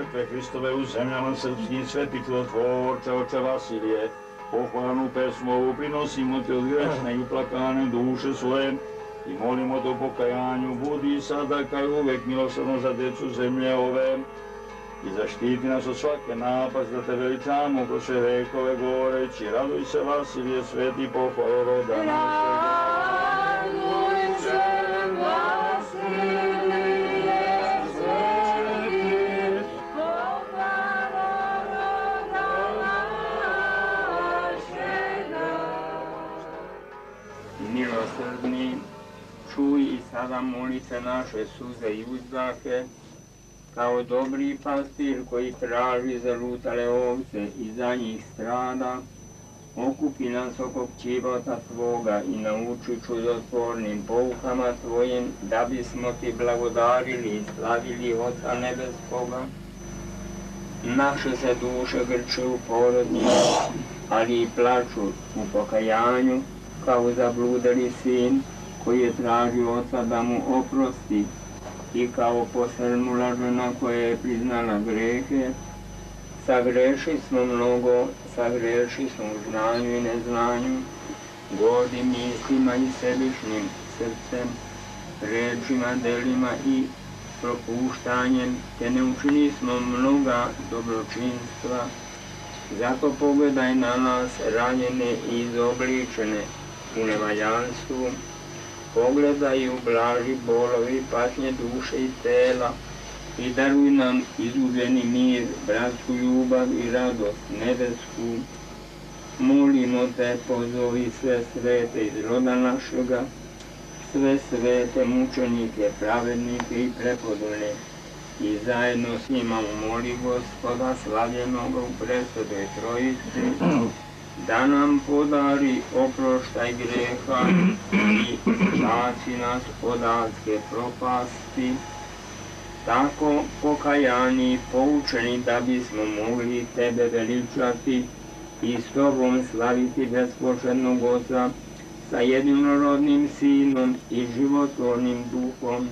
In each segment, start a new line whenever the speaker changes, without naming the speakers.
žrtve Hristove u zemljama srpskih, sveti krvotvorče, oče Vasilije, pohvalnu pesmu ovu prinosimo te od grešne i uplakane duše svoje i molimo te o pokajanju, budi sada kao i uvek milosrdno za decu zemlje ove i zaštiti nas od svake napasti da te veličamo kroz sve vekove govoreći, raduj se Vasilije, sveti pohvalo roda našega.
Milosrdni, čuj i sada molite naše suze i uzdahe, kao dobri pastir koji traži zalutale ovce i za njih strada, okupi nas oko čivota Tvoga i nauči čudotvornim poukama Tvojim, da bismo Ti blagodarili i slavili Oca Nebeskoga. Naše se duše grče u porodnji, ali i plaču u pokajanju, kao zabludeli sin koji je tražio Oca da mu oprosti i kao posrnula žena koja je priznala grehe. Sagreši smo mnogo, sagreši smo u znanju i neznanju, gordim mislima i sebičnim srcem, rečima, delima i propuštanjem, te ne učini smo mnoga dobročinstva. Zato pogledaj na nas ranjene i izobličene u nevaljanstvu, pogledaj i ublaži bolovi patnje duše i tela i daruj nam izuđeni mir, bratsku ljubav i radost nebesku. Molimo te, pozovi sve svete iz roda našega, sve svete mučenike, pravednike i prepodobne i zajedno s njima umoli Gospoda slavljenog u presvetoj Trojici, da nam podari oproštaj greha i spasi nas od adske propasti, tako pokajani i poučeni da bismo mogli Tebe veličati i s Tobom slaviti bespočetnog Oca sa jedinorodnim Sinom i životvornim Duhom,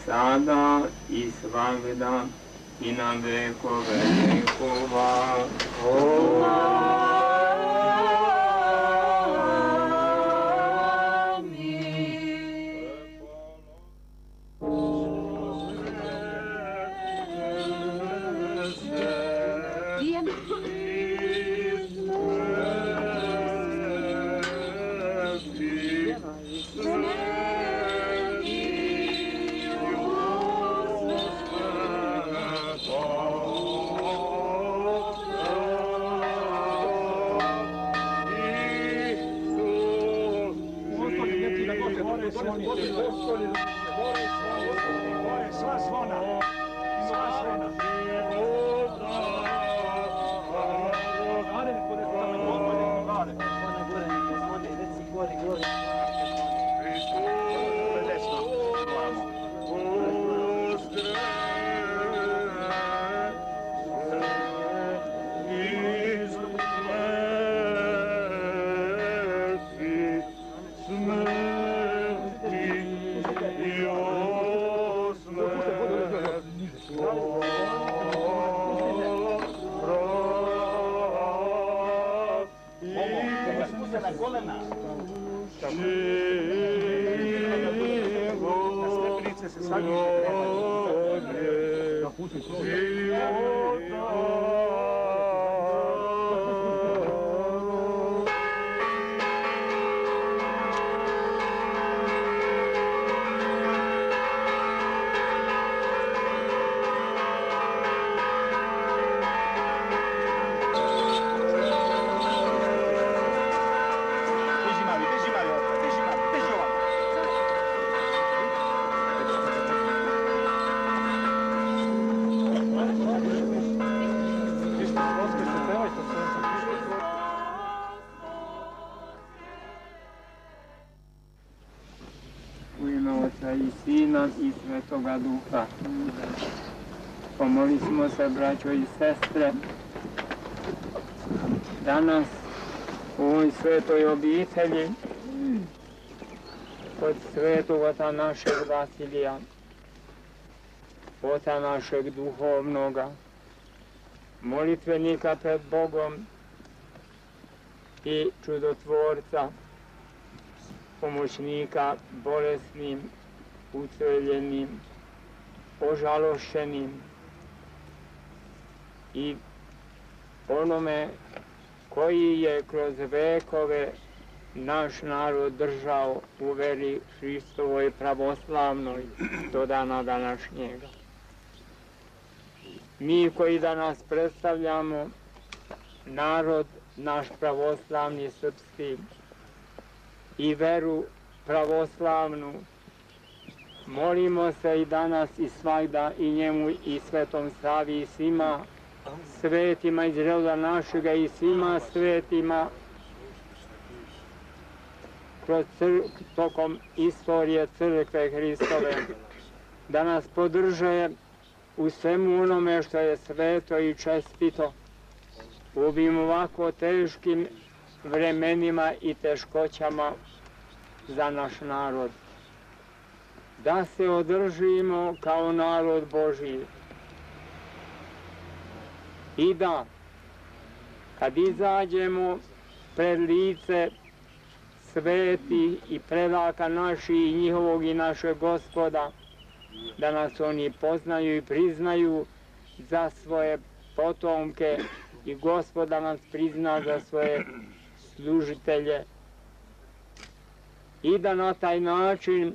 sada i svagda i na vekove vekova. I Svetoga Duha. Pomolimo se, braćo i sestre, danas u ovoj svetoj obitelji kod svetog Oca našeg Vasilija, Oca našeg duhovnoga, molitvenika pred Bogom i čudotvorca, pomoćnika bolesnim, ucveljenim, ožalošćenim i onome koji je kroz vekove naš narod držao u veri Hristovoj pravoslavnoj do dana današnjega. Mi koji danas predstavljamo narod naš pravoslavni srpski i veru pravoslavnu, molimo se i danas i svagda i njemu i Svetom Savi i svima svetima iz roda našega i svima svetima kroz tokom istorije Crkve Hristove, da nas podrže u svemu onome što je sveto i čestito u ovim ovako teškim vremenima i teškoćama za naš narod. Da se održimo kao narod Božji i da kad izađemo pred lice sveti i predaka naši i njihovog i našeg Gospoda, da nas oni poznaju i priznaju za svoje potomke i Gospoda nas prizna za svoje služitelje i da na taj način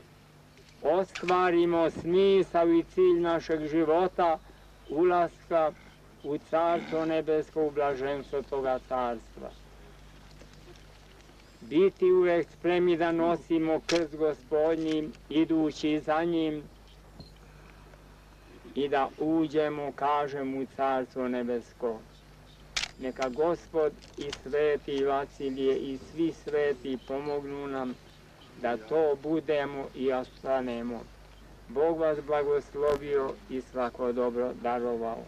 ostvarimo smisao i cilj našeg života, ulaska u Carstvo nebesko, u blaženstvo toga carstva. Biti uvek spremni da nosimo krst Gospodnji, idući za njim i da uđemo, kažem, u Carstvo nebesko. Neka Gospod i sveti Vasilije i svi sveti pomognu nam da to budemo i ostanemo. Bog vas blagoslovio i svako dobro darovao.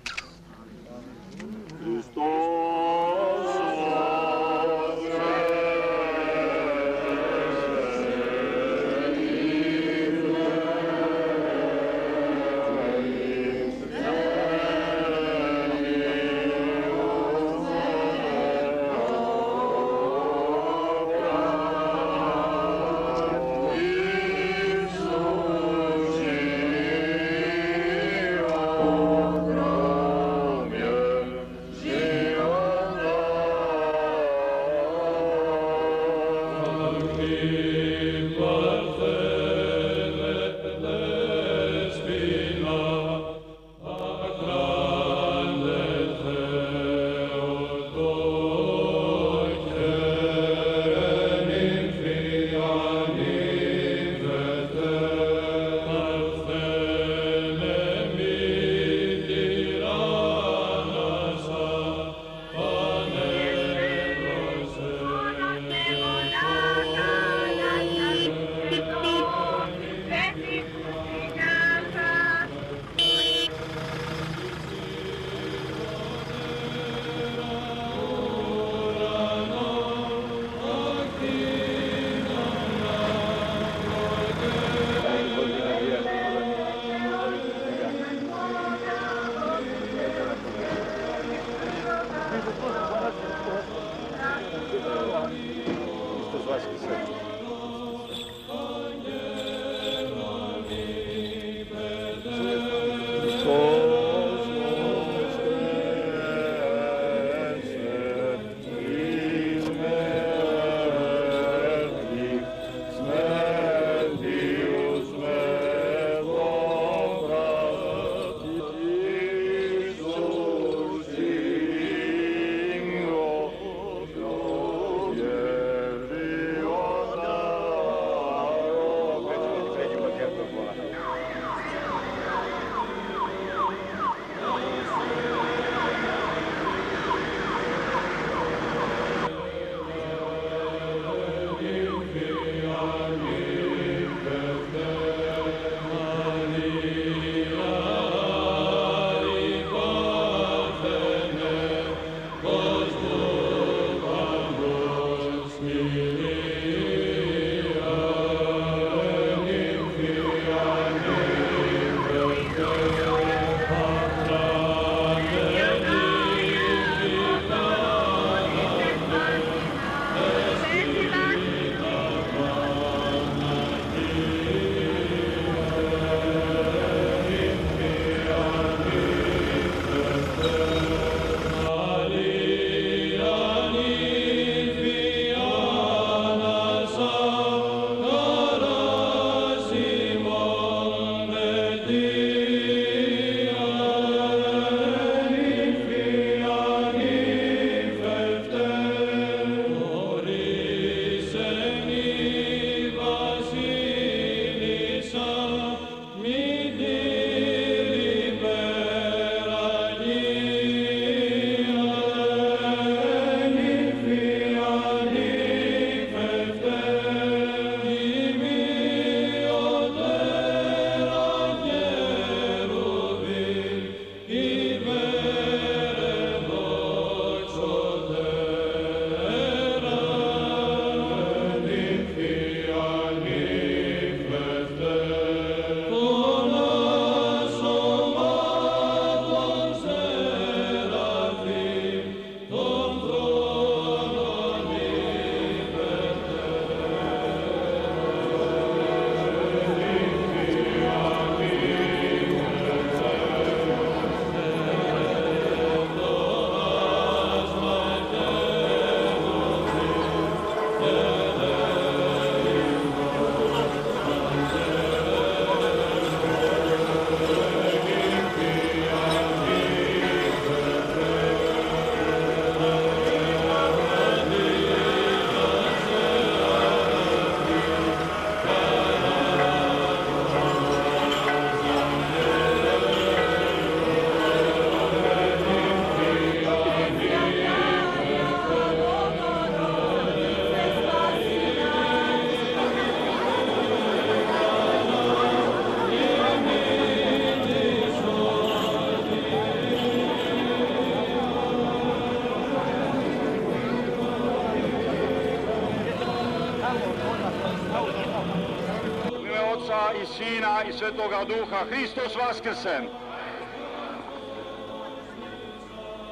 Oca i Sina i Svetoga Duha. Hristos vaskrse!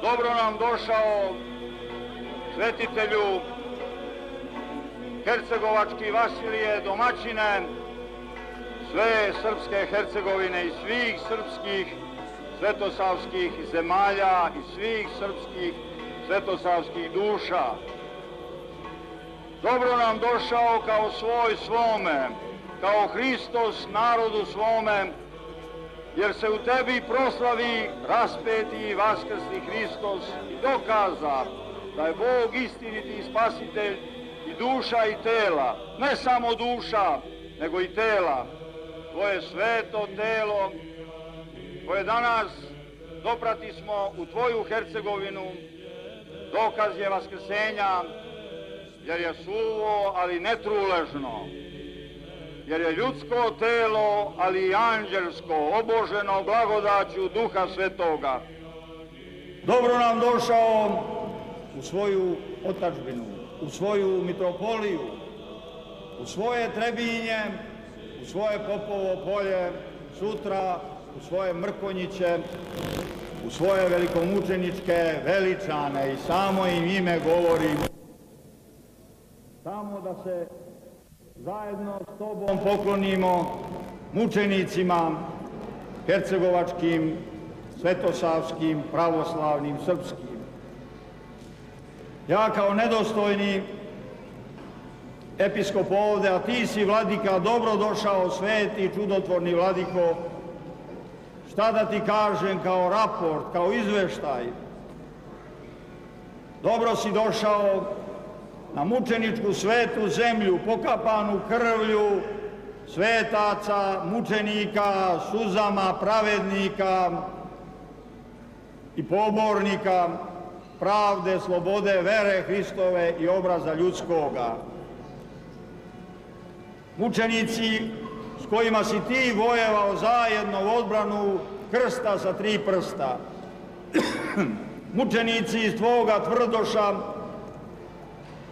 Dobro nam došao, svetitelju Hercegovački Vasilije, domaćine sve srpske Hercegovine i svih srpskih svetosavskih zemalja i svih srpskih svetosavskih duša. Dobro nam došao kao svoj svome, kao Hristos narodu svome, jer se u tebi proslavi raspeti i vaskrsli Hristos i dokaza da je Bog istiniti spasitelj i duša i tela, ne samo duša, nego i tela. Tvoje sveto telo koje danas doprati smo u tvoju Hercegovinu, dokaz je vaskrsenja, jer je suvo, ali netruležno, jer je ljudsko telo, ali i anđelsko, oboženo blagodaću Duha Svetoga. Dobro nam došao u svoju otadžbinu, u svoju mitropoliju, u svoje Trebinje, u svoje Popovo polje, sutra u svoje Mrkonjiće, u svoje velikomučeničke veličane i samo im ime govorim. Samo da se zajedno s tobom poklonimo mučenicima hercegovačkim, svetosavskim, pravoslavnim, srpskim. Ja kao nedostojni episkop ovde, a ti si vladika, dobro došao, sveti i čudotvorni vladiko, šta da ti kažem kao raport, kao izveštaj. Dobro si došao na mučeničku svetu zemlju, pokapanu krvlju svetaca, mučenika, suzama pravednika i pobornika pravde, slobode, vere Hristove i obraza ljudskoga. Mučenici s kojima si ti vojevao zajedno u odbranu krsta sa 3 prsta. Mučenici iz tvoga tvrdoša,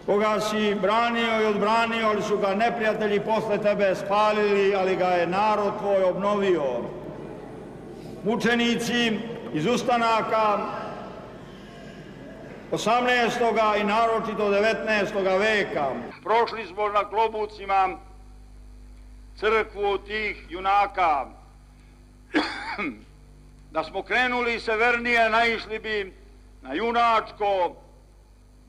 koga si branio i odbranio, ali su ga neprijatelji posle tebe spalili, ali ga je narod tvoj obnovio. Mučenici iz ustanaka 18. i naročito 19. veka. Prošli smo na klobucima crkvu tih junaka. Da smo krenuli severnije, naišli bi na Junačko,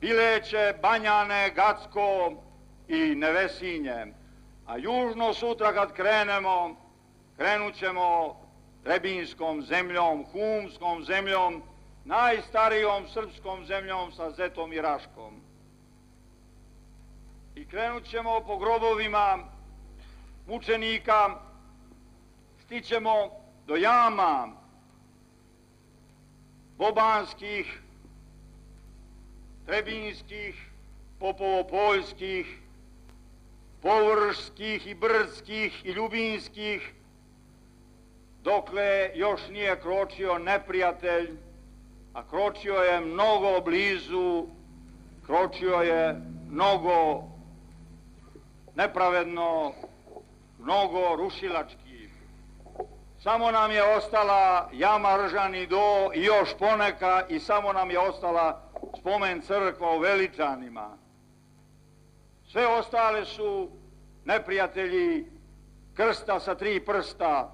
Bileće, Banjane, Gacko i Nevesinje. A južno sutra kad krenemo, krenut ćemo Trebinskom zemljom, Humskom zemljom, najstarijom srpskom zemljom sa Zetom i Raškom. I krenut ćemo po grobovima mučenika, stićemo do jama bobanskih, trebinskih, popovopoljskih, površskih i brdskih i ljubinskih, dokle još nije kročio neprijatelj, a kročio je mnogo blizu, kročio je mnogo nepravedno, mnogo rušilački. Samo nam je ostala jama Ržani do i još poneka i samo nam je ostala spomen crkva u Veličanima. Sve ostale su neprijatelji krsta sa 3 prsta,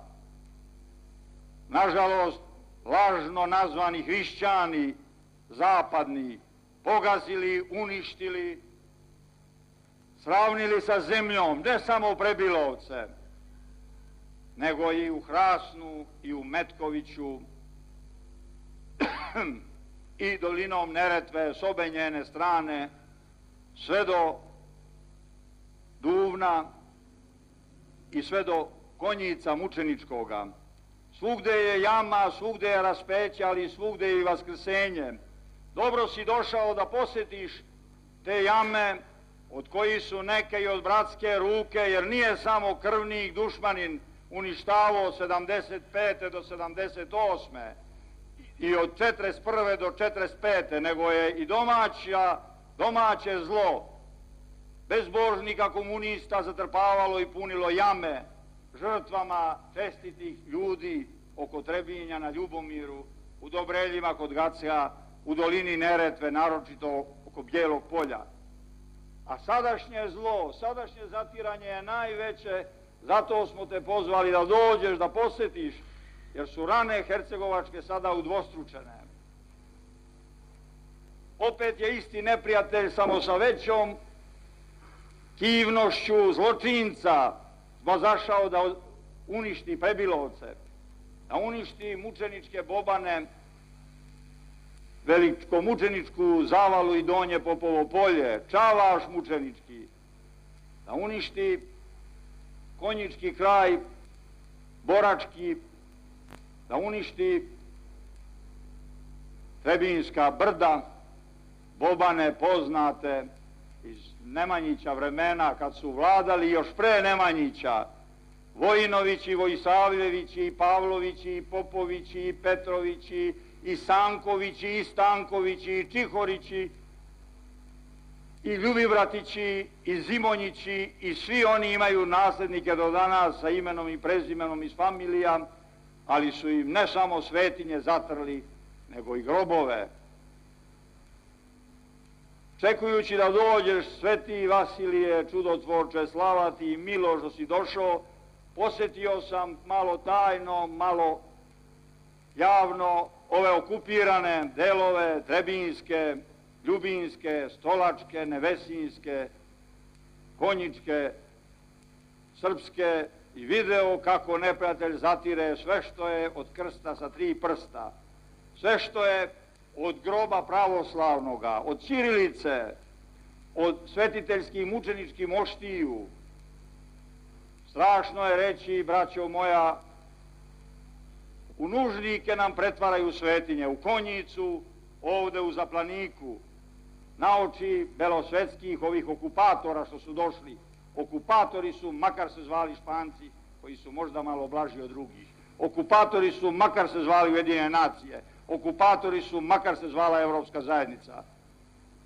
nažalost lažno nazvani hrišćani, zapadni, pogazili, uništili, sravnili sa zemljom, ne samo u Prebilovce, nego i u Hrasnu i u Metkoviću i dolinom Neretve s obe njene strane, sve do Duvna i sve do Konjica mučeničkoga. Svugde je jama, svugde je raspeće, ali svugde je i vaskrsenje. Dobro si došao da posjetiš te jame od kojih su neke i od bratske ruke, jer nije samo krvnik dušmanin uništavao 75. do 78. i od 41. do 45. nego je i domaće zlo bezbožnika komunista zatrpavalo i punilo jame
žrtvama čestitih ljudi oko Trebinja na Ljubomiru, u Dobreljima kod Gacea, u dolini Neretve, naročito oko Bijelog polja. A sadašnje zlo, sadašnje zatiranje je najveće, zato smo te pozvali da dođeš, da posjetiš, jer su rane hercegovačke sada udvostručene. Opet je isti neprijatelj, samo sa većom kivnošću zločinca zašao da uništi Prebilovce, da uništi mučeničke Bobane, velikomučeničku Zavalu i Donje Popovo polje, Čavaš mučenički, da uništi Konjički kraj, Borački, da uništi Trebinjska brda, Bobane poznate iz Nemanjića vremena, kad su vladali još pre Nemanjića, Vojinovići, Vojsavljevići, i Pavlovići, i Popovići, i Petrovići, i Sankovići, i Stankovići, i Čihorići, i Ljubivratići, i Zimonjići, i svi oni imaju nasljednike do danas sa imenom i prezimenom iz familija, ali su im ne samo svetinje zatrli, nego i grobove. Čekujući da dođeš, Sveti Vasilije, čudotvorče, slava ti i milo što si došao, posjetio sam malo tajno, malo javno ove okupirane delove Trebinjske, Ljubinjske, Stolačke, Nevesinjske, Konjičke, Srpske i video kako neprijatelj zatire sve što je od krsta sa 3 prsta, sve što je od groba pravoslavnoga, od ćirilice, od svetiteljskih mučeničkih moštiju. Strašno je reći, braćo moja, u Nužnike nam pretvaraju svetinje, u Konjicu, ovde u Zaplaniku, na oči belosvetskih ovih okupatora što su došli. Okupatori su, makar se zvali Španci, koji su možda malo blaži od drugih. Okupatori su, makar se zvali Ujedinjene nacije. Okupatori su, makar se zvala Evropska zajednica.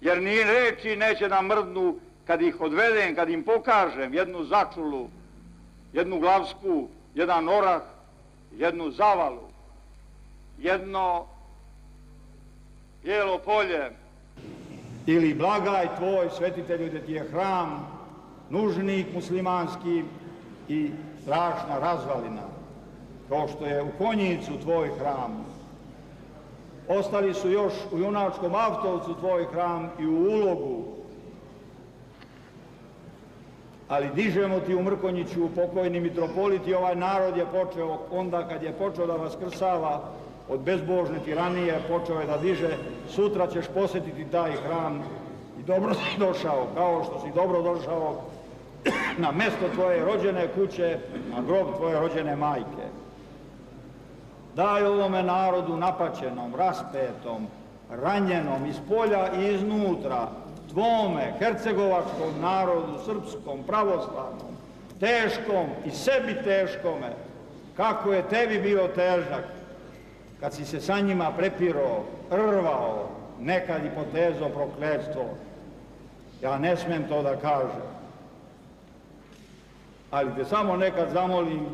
Jer ni reči neće da mrdnu kad ih odvedem, kad im pokažem jednu Začulu, jednu Glavsku, jedan Orah, jednu Zavalu, jedno Bijelo polje. Ili blagaj tvoj, svetitelju, gdje ti je hram, Nužnik muslimanski i strašna razvalina, kao što je u Konjicu tvoj hram. Ostali su još u Junačkom Avtovcu tvoj hram i u Ulogu. Ali dižemo ti u Mrkonjiću, pokojni mitropolit, i ovaj narod je počeo, onda kad je počeo da vaskrsava od bezbožne tiranije, počeo je da diže, sutra ćeš posjetiti taj hram i dobro si došao, kao što si dobro došao na mesto tvoje rođene kuće, na grob tvoje rođene majke. Daj ovome narodu napaćenom, raspetom, ranjenom iz polja i iznutra, tvome, hercegovačkom narodu, srpskom, pravoslavnom, teškom i sebi teškome, kako je tebi bio težak, kad si se sa njima prepirao, rvao, nekad i potezao prokletstvo. Ja ne smem to da kažem, ali te samo nekad zamolim,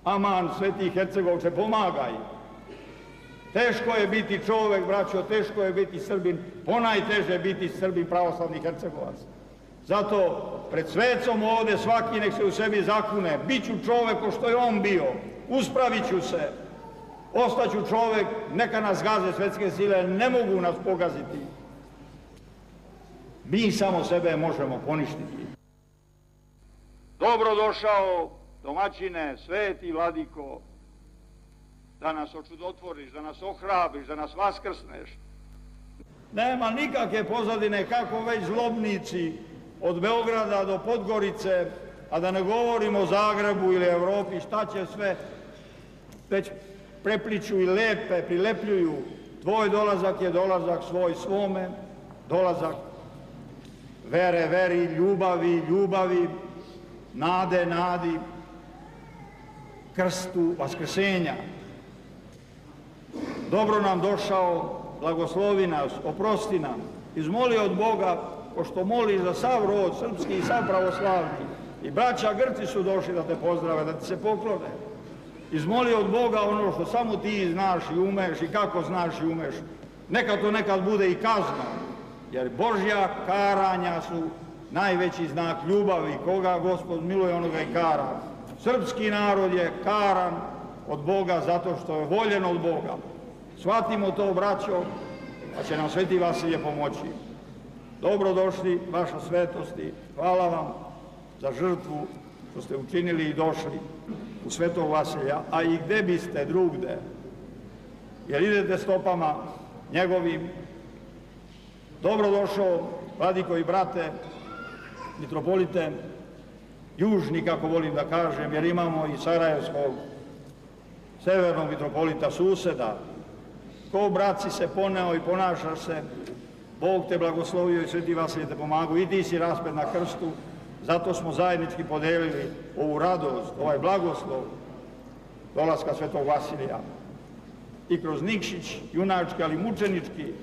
aman, sveti Hercegovče, pomagaj. Teško je biti čovek, braćo, teško je biti Srbin, ponajteže biti Srbin pravoslavni Hercegovac. Zato pred svecom ovde svaki nek se u sebi zakune, bit ću čovek ko što je on bio, uspravit ću se, ostaću čovek, neka nas gaze svetske sile, ne mogu nas pogaziti. Mi samo sebe možemo poništiti. Dobro došao, domaćine, sveti vladiko, da nas očudotvoriš, da nas ohrabriš, da nas vaskrsneš. Nema nikakve pozadine kako već zlobnici od Beograda do Podgorice, a da ne govorimo o Zagrebu ili Evropi, šta će sve, već prepliču i lepe, prilepljuju. Tvoj dolazak je dolazak svoj svome, dolazak vere, veri, ljubavi, ljubavi, nade, nadi, krstu, vaskrsenja. Dobro nam došao, blagoslovi nas, oprosti nam, izmoli od Boga, pošto moliš za sav rod srpski i sav pravoslavni, I braća Grci su došli da te pozdrave, da ti se poklone. Izmoli od Boga ono što samo ti znaš i umeš i kako znaš i umeš. Neka to nekad bude i kazna, jer Božja karanja su najveći znak ljubavi. Koga Gospod miluje, onoga i kara. Srpski narod je karan od Boga zato što je voljen od Boga. Shvatimo to, braćo, pa će nam Sveti Vasilije pomoći. Dobrodošli, vaša svetosti, hvala vam za žrtvu što ste učinili i došli u Svetog Vasilija, a i gde biste drugde, jer idete stopama njegovim. Dobrodošao, vladiko i brate, mitropolite, južni, kako volim da kažem, jer imamo i sarajevskog severnog mitropolita suseda. Ko brat si se poneo i ponašaš se, Bog te blagoslovio i Sveti Vasilije te pomagu. I ti si raspet na krstu, zato smo zajednički podelili ovu radost, ovaj blagoslov dolaska Svetog Vasilija. I kroz Nikšić, junački, ali mučenički,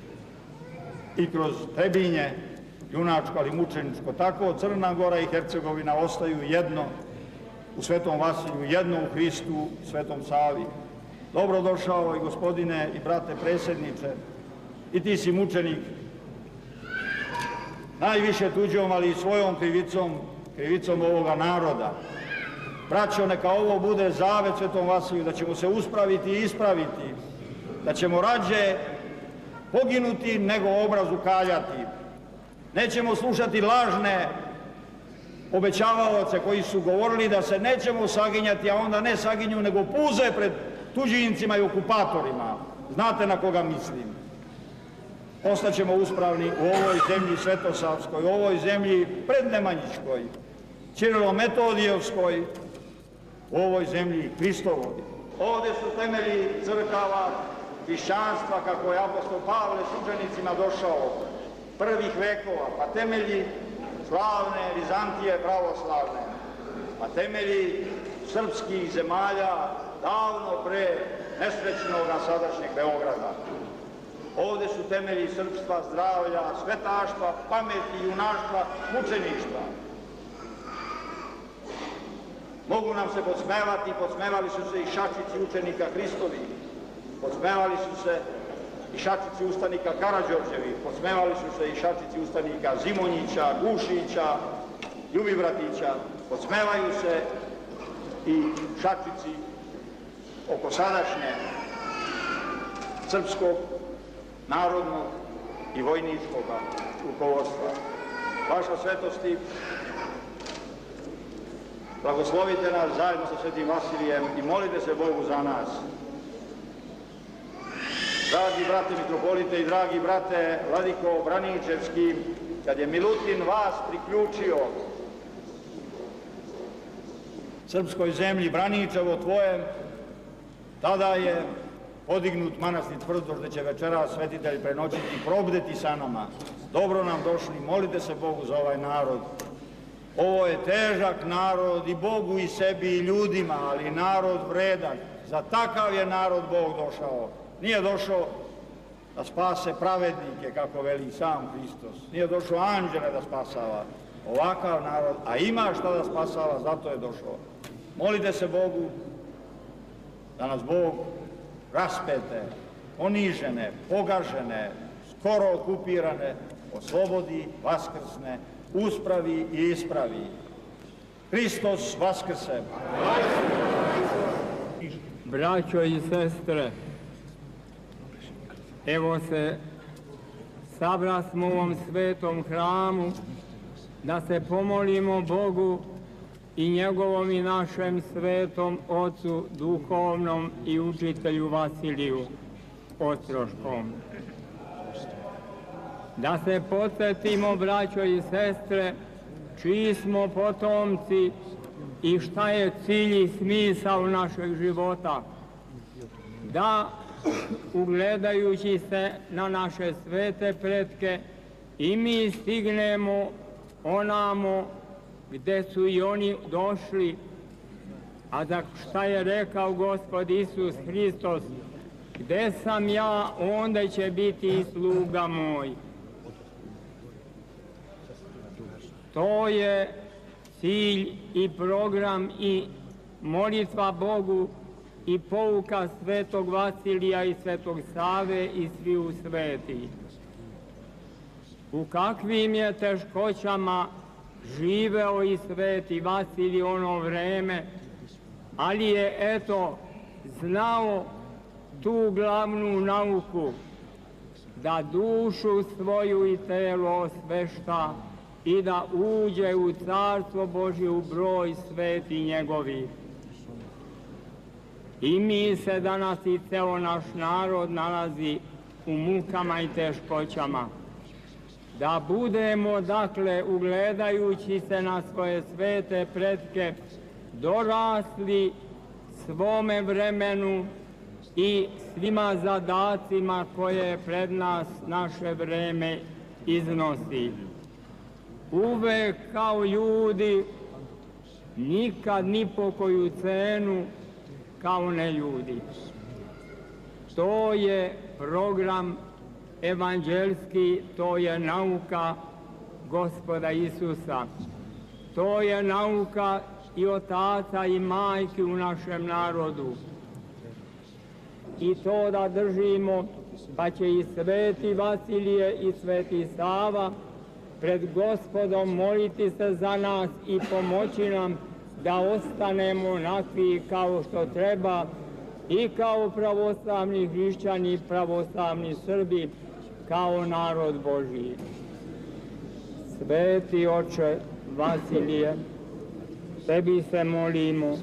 i kroz Trebinje, junačko, ali mučeničko. Tako Crna Gora i Hercegovina ostaju jedno u Svetom Vasiliju, jedno u Hristu, Svetom Savi. Dobrodošao i gospodine i brate predsjedniče, i ti si mučenik, najviše tuđom, ali i svojom krivicom, krivicom ovoga naroda. Braćo, neka ovo bude zavet Svetom Vasiliju, da ćemo se uspraviti i ispraviti, da ćemo rađe poginuti nego obrazu kaljati. Nećemo slušati lažne obećavaoce koji su govorili da se nećemo saginjati, a onda ne saginju nego puze pred tuđincima i okupatorima. Znate na koga mislim. Ostaćemo uspravni u ovoj zemlji Svetosavskoj, u ovoj zemlji prednemanjičkoj, Čirilo-Metodijevskoj, u ovoj zemlji Hristovoj. Ovde su temelji crkava hrišćanstva, kako je apostol Pavle s učenicima došao prvih vekova, pa temelji slavne Vizantije pravoslavne, pa temelji srpskih zemalja davno pre nesrećnoga sadašnjeg Beograda. Ovde su temelji srpstva, zdravlja, svetaštva, pameti, junaštva, mučeništva. Mogu nam se podsmevati, podsmevali su se i šačici učenika Hristovi, podsmevali su se i šačici ustanika Karađorđevi, podsmevali su se i šačici ustanika Zimonjića, Gušića, Ljubibratića, podsmevaju se i šačici oko sadašnje srpskog, narodnog i vojničkog rukovodstva. Vaša svetosti, blagoslovite nas zajedno sa Svetim Vasilijem i molite se Bogu za nas. Dragi brate mitropolite i dragi brate vladiko Braničevski, kad je Milutin vas priključio srpskoj zemlji, Braničevo tvoje, tada je podignut manastir Tvrdoš, gde će večera svetitelj prenoćiti, probdeti sa nama. Dobro nam došli, molite se Bogu za ovaj narod. Ovo je težak narod i Bogu i sebi i ljudima, ali narod vredan. Za takav je narod Bog došao. Nije došao da spase pravednike, kako veli sam Hristos. Nije došao anđele da spasava. Ovakav narod, a ima šta da spasava, zato je došao. Molite se Bogu da nas Bog raspete, ponižene, pogažene, skoro okupirane, oslobodi, vaskrsne, uspravi i ispravi. Hristos vaskrse!
Braćo i sestre, evo se sabrasmo u ovom svetom hramu da se pomolimo Bogu i njegovom i našem svetom Ocu, duhovnom i učitelju Vasiliju Ostroškom. Da se podsjetimo, braćo i sestre, čiji smo potomci i šta je cilj i smisao našeg života. Da, ugledajući se na naše svete pretke, i mi stignemo onamo gde su i oni došli, a za šta je rekao Gospod Isus Hristos, gde sam ja, onda će biti i sluga moj. To je cilj i program i molitva Bogu i pouka svetog Vasilija i svetog Save i sviju sveti. U kakvim je teškoćama živeo i sveti Vasilij ono vreme, ali je eto znao tu glavnu nauku, da dušu svoju i telo osvešta i da uđe u Carstvo Božje u broj sveti njegovi. I mi se danas i ceo naš narod nalazi u mukama i teškoćama. Da budemo, dakle, ugledajući se na svoje svete pretke, dorasli svome vremenu i svima zadacima koje pred nas naše vreme iznosi. Uvek kao ljudi, nikad ni po koju cenu kao ne ljudi. To je program evanđelski, to je nauka Gospoda Isusa. To je nauka i otaca i majki u našem narodu. I to da držimo, pa će i sveti Vasilije i sveti Sava pred Gospodom moliti se za nas i pomoći nam da ostanemo onakvi kao što treba i kao pravoslavni hrišćani, pravoslavni Srbi, kao narod Božji. Sveti oče Vasilije, tebi se molimo,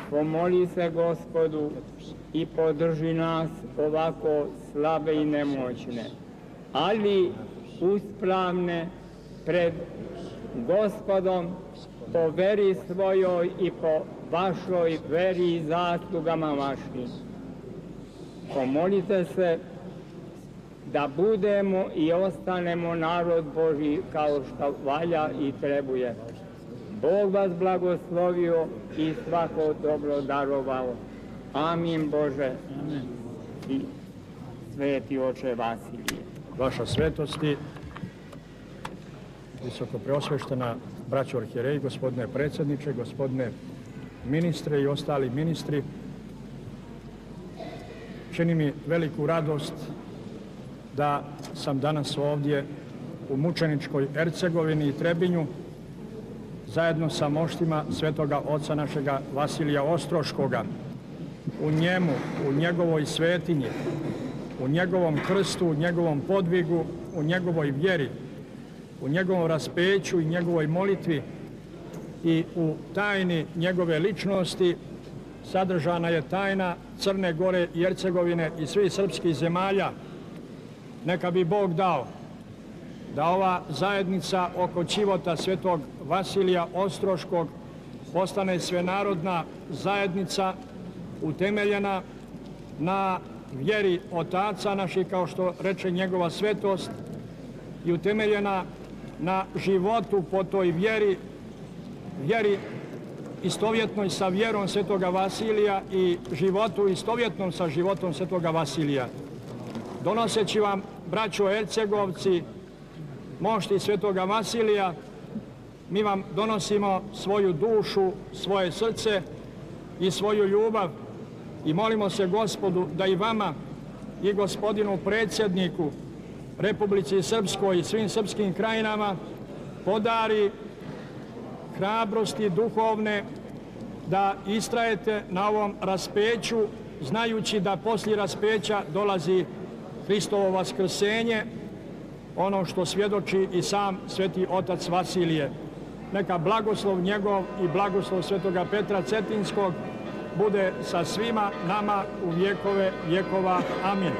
pomoli se Gospodu i podrži nas ovako slabe i nemoćne, ali uspravne pred Gospodom po veri svojoj i po vašoj veri i zaslugama vašim. Pomolite se da budemo i ostanemo narod Božji kao što valja i trebuje. Bog vas blagoslovio i svako dobro darovao. Amin Bože. Amen. I sveti oče Vasilije.
Vaša svetosti, visoko preosveštena braćo arhijereji, gospodine predsjedniče, gospodine ministre i ostali ministri, čini mi veliku radost da sam danas ovdje u mučeničkoj Ercegovini i Trebinju zajedno sa moštima svetoga oca našega Vasilija Ostroškoga. U njemu, u njegovoj svetinji, u njegovom krstu, u njegovom podvigu, u njegovoj vjeri, u njegovom raspeću i njegovoj molitvi i u tajni njegove ličnosti sadržana je tajna Crne Gore i Ercegovine i svih srpskih zemalja. Neka bi Bog dao da ova zajednica oko čivota svetog Vasilija Ostroškog postane svenarodna zajednica utemeljena na vjeri otaca naših, kao što reče njegova svetost, i utemeljena na životu po toj vjeri istovjetnoj sa vjerom svetoga Vasilija i životu istovjetnom sa životom svetoga Vasilija. Donoseći vam, braćo Ercegovci, mošti svetoga Vasilija, mi vam donosimo svoju dušu, svoje srce i svoju ljubav i molimo se Gospodu da i vama i gospodinu predsjedniku Republici Srpskoj i svim srpskim krajinama podari hrabrosti duhovne da istrajete na ovom raspeću, znajući da poslije raspeća dolazi Hristovo vaskrsenje, ono što svjedoči i sam sveti otac Vasilije. Neka blagoslov njegov i blagoslov svetoga Petra Cetinskog bude sa svima nama u vjekove vjekova. Amin.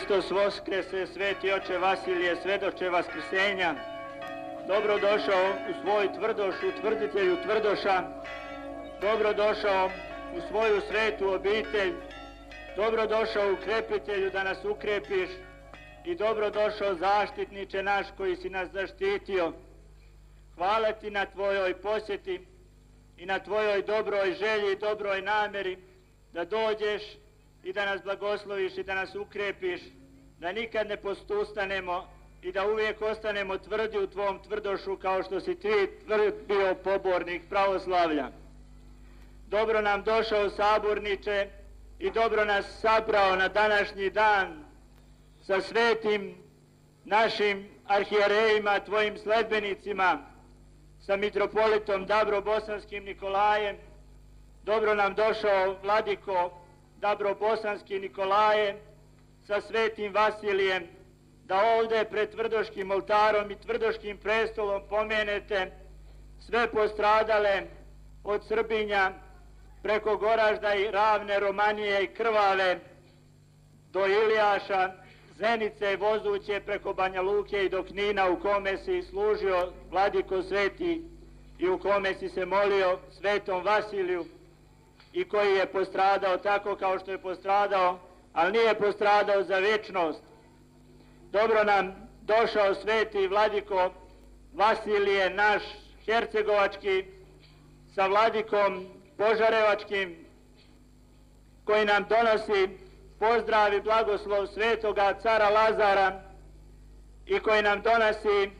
Hristos Voskrese, sveti oče Vasilije, svedoče vaskrsenja. Dobrodošao u svoj Tvrdoš, utvrditelju Tvrdoša. Dobrodošao u svoju svetu obitelj. Dobrodošao ukrepitelju da nas ukrepiš. I dobrodošao zaštitniče naš koji si nas zaštitio. Hvala ti na tvojoj posjeti i na tvojoj dobroj želji i dobroj namjeri da dođeš i da nas blagosloviš i da nas ukrepiš, da nikad ne postustanemo i da uvijek ostanemo tvrdi u tvom Tvrdošu kao što si ti bio pobornik pravoslavlja. Dobro nam došao saborniče i dobro nas sabrao na današnji dan sa svetim našim arhijerejima, tvojim sledbenicima, sa mitropolitom Dabrobosanskim Nikolajem. Dobro nam došao vladiko Dabrobosanski Nikolaje sa svetim Vasilijem, da ovdje pred Tvrdoškim oltarom i Tvrdoškim prestolom pomenete sve postradale od Srbinja preko Goražda i Ravne, Romanije i Krvave do Ilijaša, Zenice, Vozuće, preko Banja Luke i do Knina, u kome si služio vladiko sveti i u kome si se molio svetom Vasiliju i koji je postradao tako kao što je postradao, ali nije postradao za vječnost. Dobro nam došao sveti vladiko Vasilije, naš hercegovački, sa vladikom Požarevačkim, koji nam donosi pozdrav i blagoslov svetoga cara Lazara i koji nam donosi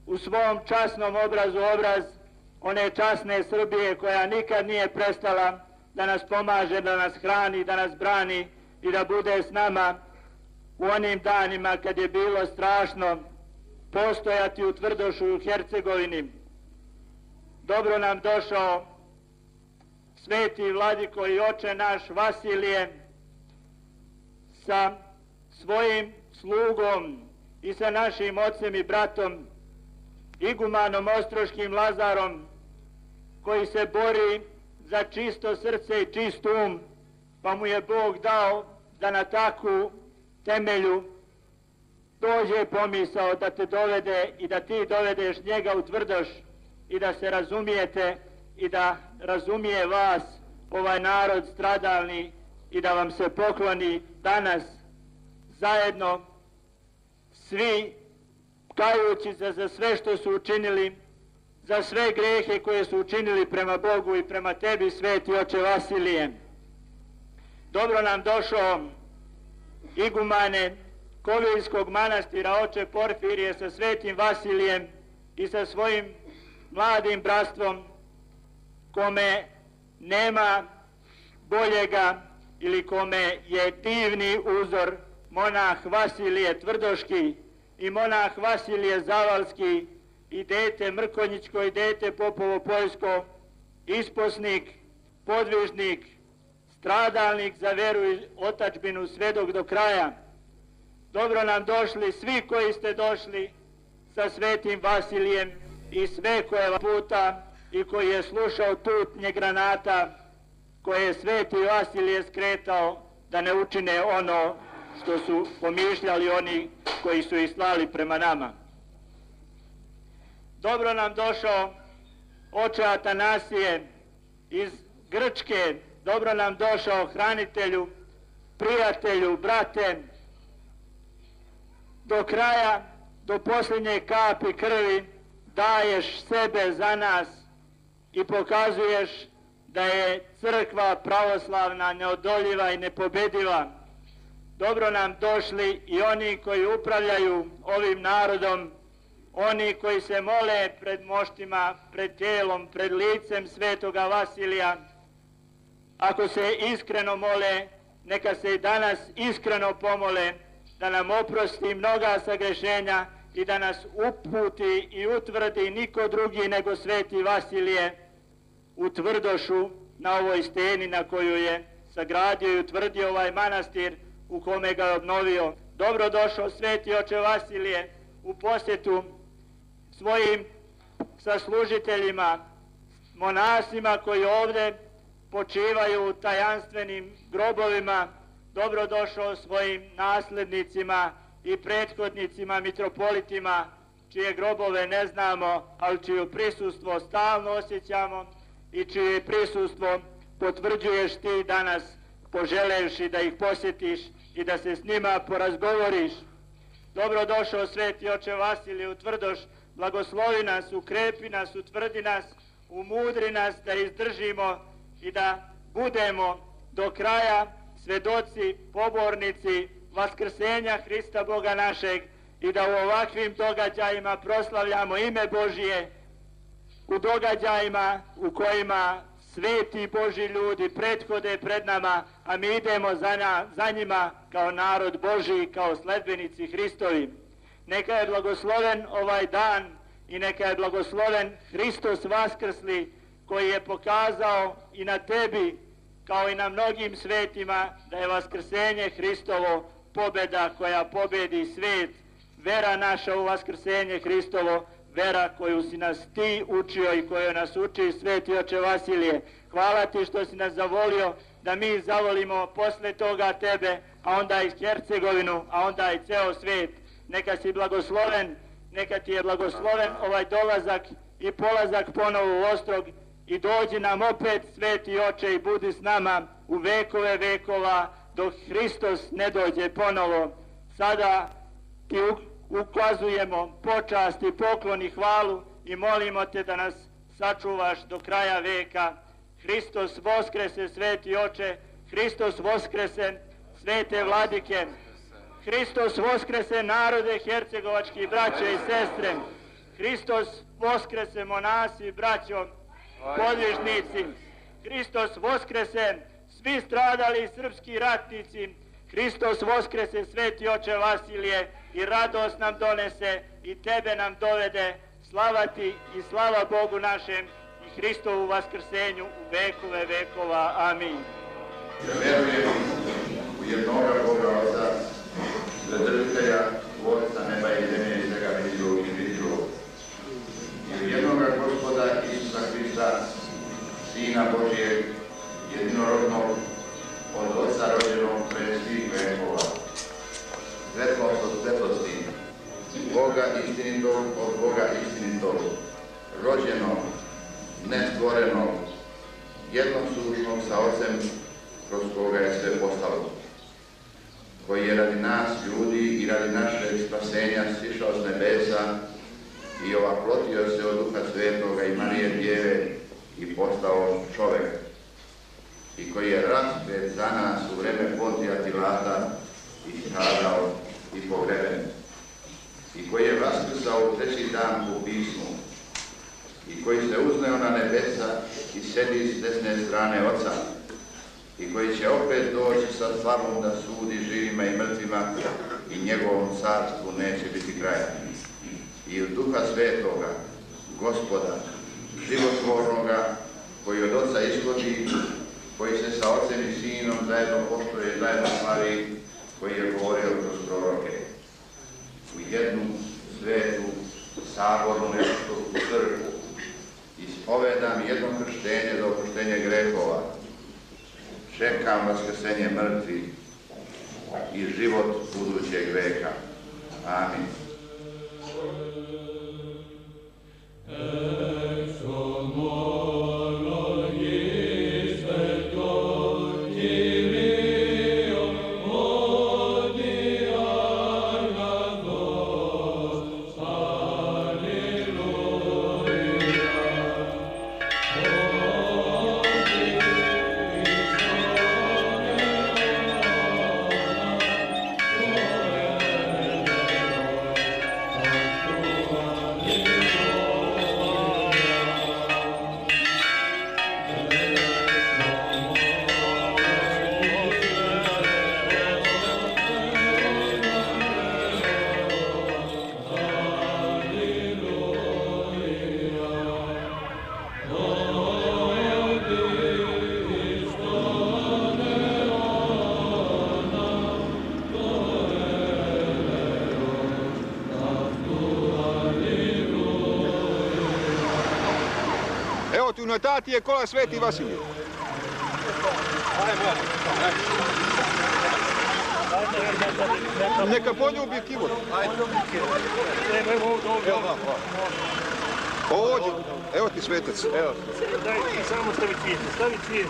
u svom časnom obrazu obraz one časne Srbije koja nikad nije prestala da nas pomaže, da nas hrani, da nas brani i da bude s nama u onim danima kad je bilo strašno postojati u Tvrdošu i u Hercegovini. Dobro nam došao sveti vladiko i oče naš Vasilije sa svojim slugom i sa našim ocem i bratom igumanom Ostroškim Lazarom, koji se bori za čisto srce i čist um, pa mu je Bog dao da na takvu temelju dođe pomisao da te dovede i da ti dovedeš njega u Tvrdoš i da se razumijete i da razumije vas ovaj narod stradalni i da vam se pokloni danas zajedno svi kajući se za sve što su učinili, za sve grehe koje su učinili prema Bogu i prema tebi, sveti oče Vasilije. Dobro nam došao igumane Koviljskog manastira oče Porfirije sa svetim Vasilijem i sa svojim mladim bratstvom, kome nema boljega ili kome je divni uzor monah Vasilije Tvrdoški i monah Vasilije Zavalski i dete Mrkonjićko i dete Popovo-Poljsko, isposnik, podvižnik, stradalnik za veru i otadžbinu svedog do kraja. Dobro nam došli svi koji ste došli sa svetim Vasilijem i sve koje puta i koji je slušao tutnje granata koje je sveti Vasilije skretao da ne učine ono što su pomišljali oni koji su ih slali prema nama. Dobro nam došao oče Atanasije iz Grčke, dobro nam došao hranitelju, prijatelju, brate, do kraja, do posljednje kapi krvi daješ sebe za nas i pokazuješ da je crkva pravoslavna neodoljiva i nepobediva. Dobro nam došli i oni koji upravljaju ovim narodom, oni koji se mole pred moštima, pred tijelom, pred licem svetoga Vasilija. Ako se iskreno mole, neka se i danas iskreno pomole da nam oprosti mnoga sagrešenja i da nas uputi i utvrdi niko drugi nego sveti Vasilije u Tvrdošu, na ovoj steni na koju je sagradio i utvrdio ovaj manastir u kome ga je obnovio. Dobrodošao sveti oče Vasilije u posjetu svojim saslužiteljima, monasima koji ovdje počivaju u tajanstvenim grobovima Dobrodošao svojim naslednicima i prethodnicima, mitropolitima, čije grobove ne znamo, ali čije prisustvo stalno osjećamo i čije prisustvo potvrđuješ ti danas, poželevši da ih posjetiš i da se s njima porazgovoriš. Dobrodošao sveti oče Vasilije u Tvrdoš, blagoslovi nas, ukrepi nas, utvrdi nas, umudri nas da izdržimo i da budemo do kraja svedoci, pobornici vaskrsenja Hrista Boga našeg i da u ovakvim događajima proslavljamo ime Božije, u događajima u kojima sveti Božji ljudi prethode pred nama, a mi idemo za njima kao narod Božji, kao sledbenici Hristovi. Neka je blagosloven ovaj dan i neka je blagosloven Hristos Vaskrsli, koji je pokazao i na tebi, kao i na mnogim svetima, da je vaskrsenje Hristovo pobjeda koja pobjedi svet. Vera naša u vaskrsenje Hristovo, vera koju si nas ti učio i koju nas uči sveti oče Vasilije. Hvala ti što si nas zavolio da mi zavolimo posle toga tebe, a onda i Hercegovinu, a onda i ceo svet. Neka si blagosloven, neka ti je blagosloven ovaj dolazak i polazak ponovo u Ostrog i dođi nam opet sveti oče i budi s nama u vekove vekova dok Hristos ne dođe ponovo. Sada ti ukazujemo počast i poklon i hvalu i molimo te da nas sačuvaš do kraja veka. Hristos voskrese, sveti oče, Hristos voskrese, svete vladike, Hristos voskrese, narode hercegovački, braće i sestre, Hristos voskrese, monasi, braćo, podvižnici, Hristos voskrese, svi stradali srpski ratnici, Hristos voskrese, sveti oče Vasilije, i radost nam donese i tebe nam dovede. Slava ti i slava Bogu našem i Hristovu vaskrsenju u vekove vekova. Amin.
Ja verujem u jednoga Boga Oca, Svedržitelja, Tvorca neba i zemlje i svega vidljivog i nevidljivog, i u jednoga Gospoda Isusa Hrista, Sina Božijeg, jedinorodnog, od Oca rođenog pred svih vekova, svetlost od svetlosti, Boga istinitog od Boga istinitog, rođenog, nestvorenog, jednosušnog sa Ocem, kroz koga je sve postalo, koji je radi nas ljudi i radi našeg spasenja sišao s nebesa i ovaplotio se od Duha Svetoga i Marije Djeve i postao čovek, i koji je raspet za nas u vreme Pontija Pilata i stradao i pogreben, i koji je vaskrsao u treći dan po pismu, i koji se uzneo na nebesa i sedi s desne strane Oca, i koji će opet doći sa slavom da sudi živima i mrtvima, i njegovom carstvu neće biti kraja. I u Duha Svetoga, Gospoda, životvornoga, koji od Oca ishodi, koji se sa Ocem i Sinom zajedno poštuje, zajedno slavi, koji je govorio kroz proroke. U jednu svetu, sabornu neštosku crkvu, ispovedam jedno krštenje za oproštenje grehova, čekam vaskrsenje mrtvih i život budućeg veka. Amin.
Tu notati je kola Sveti Vasilije. Neka poljubi kibur. Ajde. Pođi. Evo ti svetec. Evo.
Daj ti samo stavi cvijet. Stavi cvijet.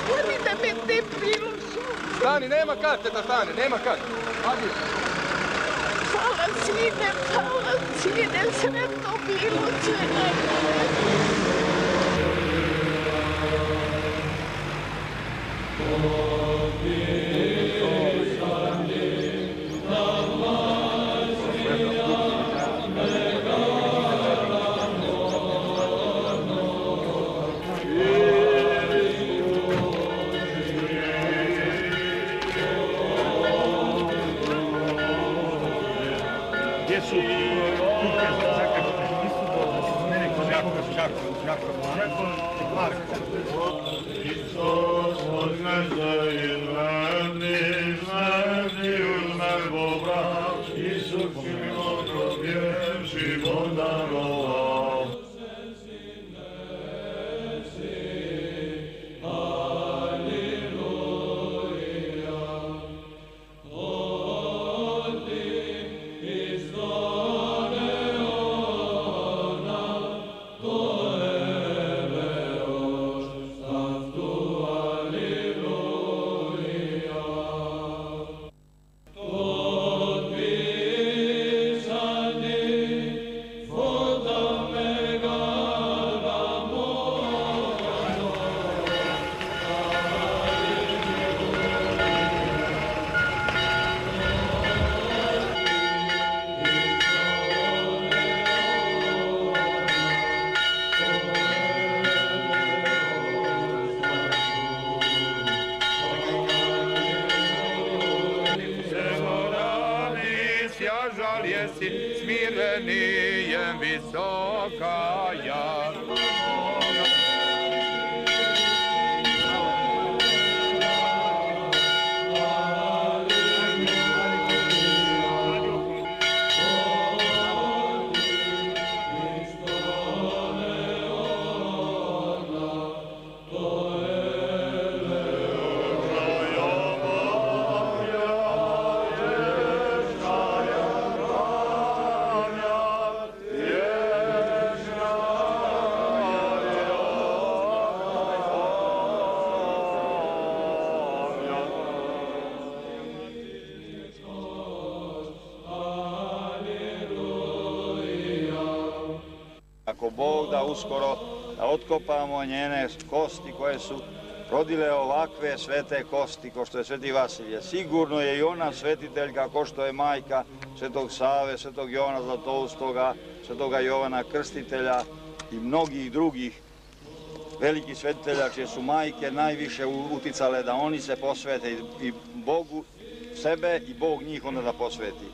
Volite me te Milošu.
Stani, nema karte da stane, nema karte. Ajde.
Hvala sine, sretno Miloše.
Gdje su kuke za zakačne? Nisu dobro. Ne neko žako.
Hristos odnese izmeni uz nebo brak, Isus milosrdjem život daroval.
Žal jesi smirenijem visoka ja.
Ako Bog da uskoro da otkopamo njene kosti koje su rodile ovakve svete kosti kao što je Sveti Vasilije. Sigurno je i ona svetiteljka kao što je majka Svetog Save, Svetog Jovana Zlatoustoga, Svetoga Jovana Krstitelja i mnogih drugih velikih svetitelja čije su majke najviše uticale da oni se posvete i Bogu sebe i Bog njih onda da posveti.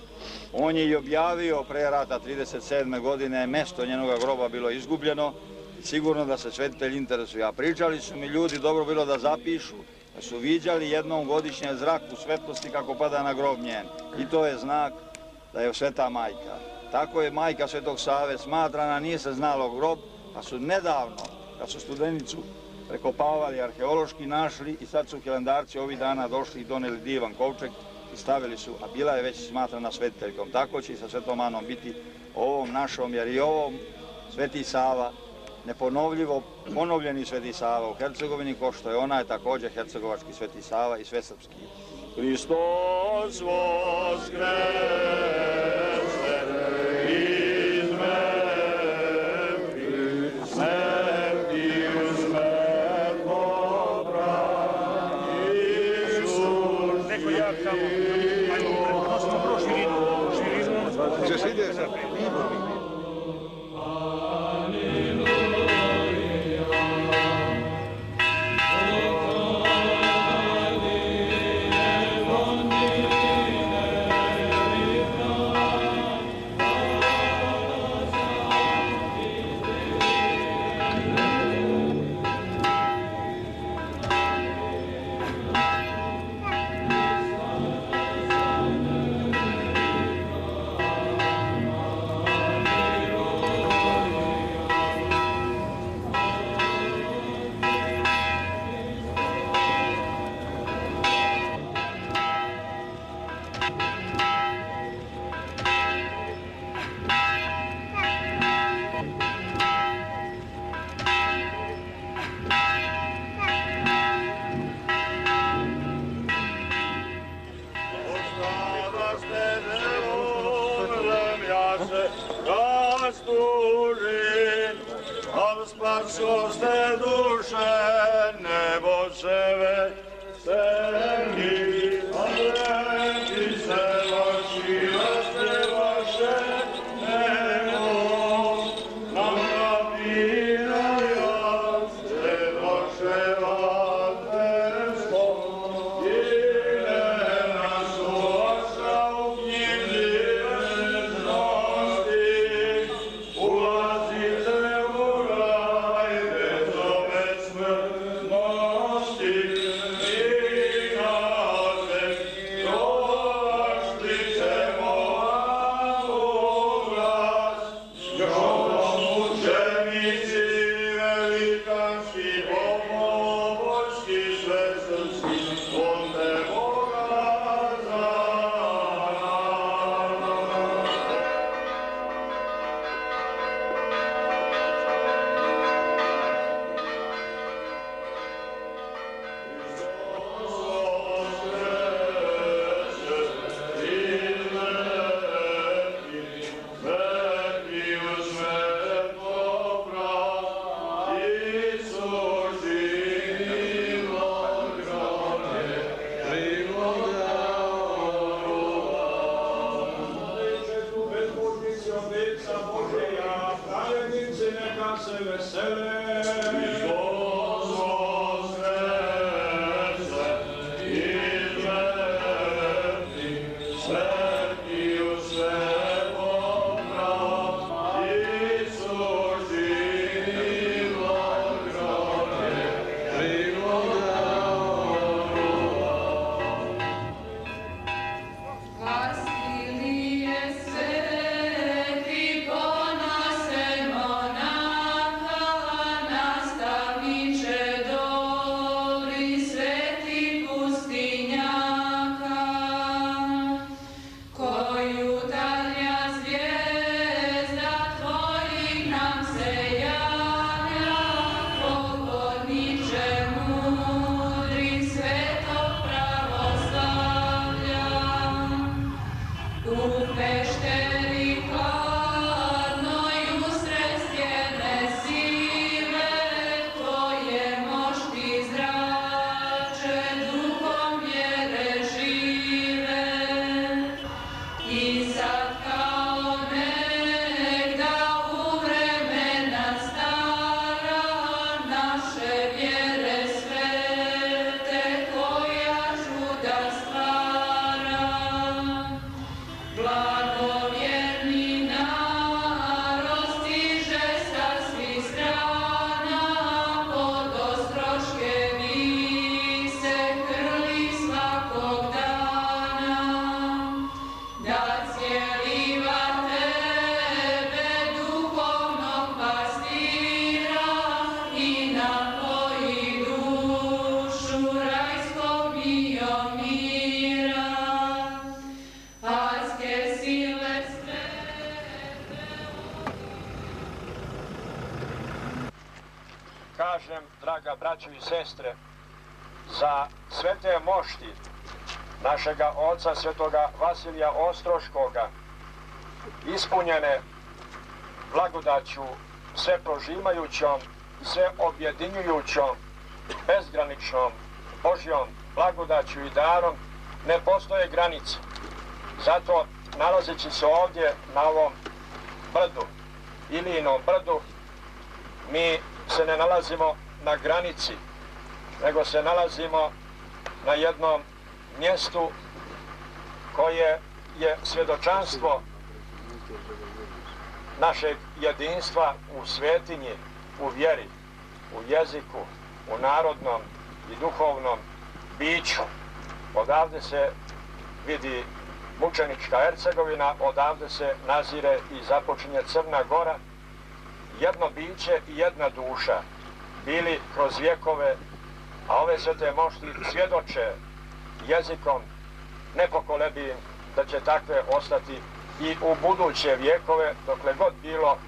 On je i objavio pre rata 37. godine, mesto njenog groba bilo izgubljeno i sigurno da se svetitelj interesuje. A pričali su mi ljudi, dobro bilo da zapišu, da su viđali jednom godišnje zrak u svetlosti kako pada na grob njen. I to je znak da je sveta majka. Tako je majka Svetog Save smatrana, nije se znalo grob, pa su nedavno, kad su Studenicu prekopavali arheološki, našli i sad su hilandarci ovih dana došli i doneli divan kovčeg i stavili su, a bila je već smatrana svetiteljkom. Tako će i sa Svetom Anom biti ovom našom, jer i ovom Sveti Sava, neponovljivo ponovljeni Sveti Sava u Hercegovini, ko što je ona je također hercegovački Sveti Sava i svesrpski.
Hristos voskrese iz mrtvih, smrti u smrt popravi Isus.
Neko jak samo. Nosimo prvo širinu.
Češ ide sad?
tuži, al spasoste duše, nebo sebe, sebi, aleti se vaši, vaše, vaše, nebo, nam napina jas, se vaše vaterstvo, ile nas uvaša u knjiži večnosti, ulazite u raj, bez ove smrtnosti, i nazem došli ćemo vam u glas, još mučenici velikanski, pomoćki svesrpski, on te Boga zna.
Kažem, draga braćo i sestre, za svete mošti našega oca svetoga Vasilija Ostroškoga, ispunjene blagodaću sve prožimajućom, sve objedinjujućom, bezgraničnom Božjom blagodaću i darom, ne postoje granice. Zato, nalazeći se ovdje na ovom brdu, Ilijinom brdu, mi se ne nalazimo na granici, nego se nalazimo na jednom mjestu koje je svjedočanstvo našeg jedinstva u svetinji, u vjeri, u jeziku, u narodnom i duhovnom biću. Odavde se vidi mučenička Hercegovina, odavde se nazire i započinje Crna Gora, jedno biće i jedna duša, bili kroz vjekove, a ove svete mošti svjedoče jezikom nepokolebijim da će takve ostati i u buduće vjekove, dokle god bilo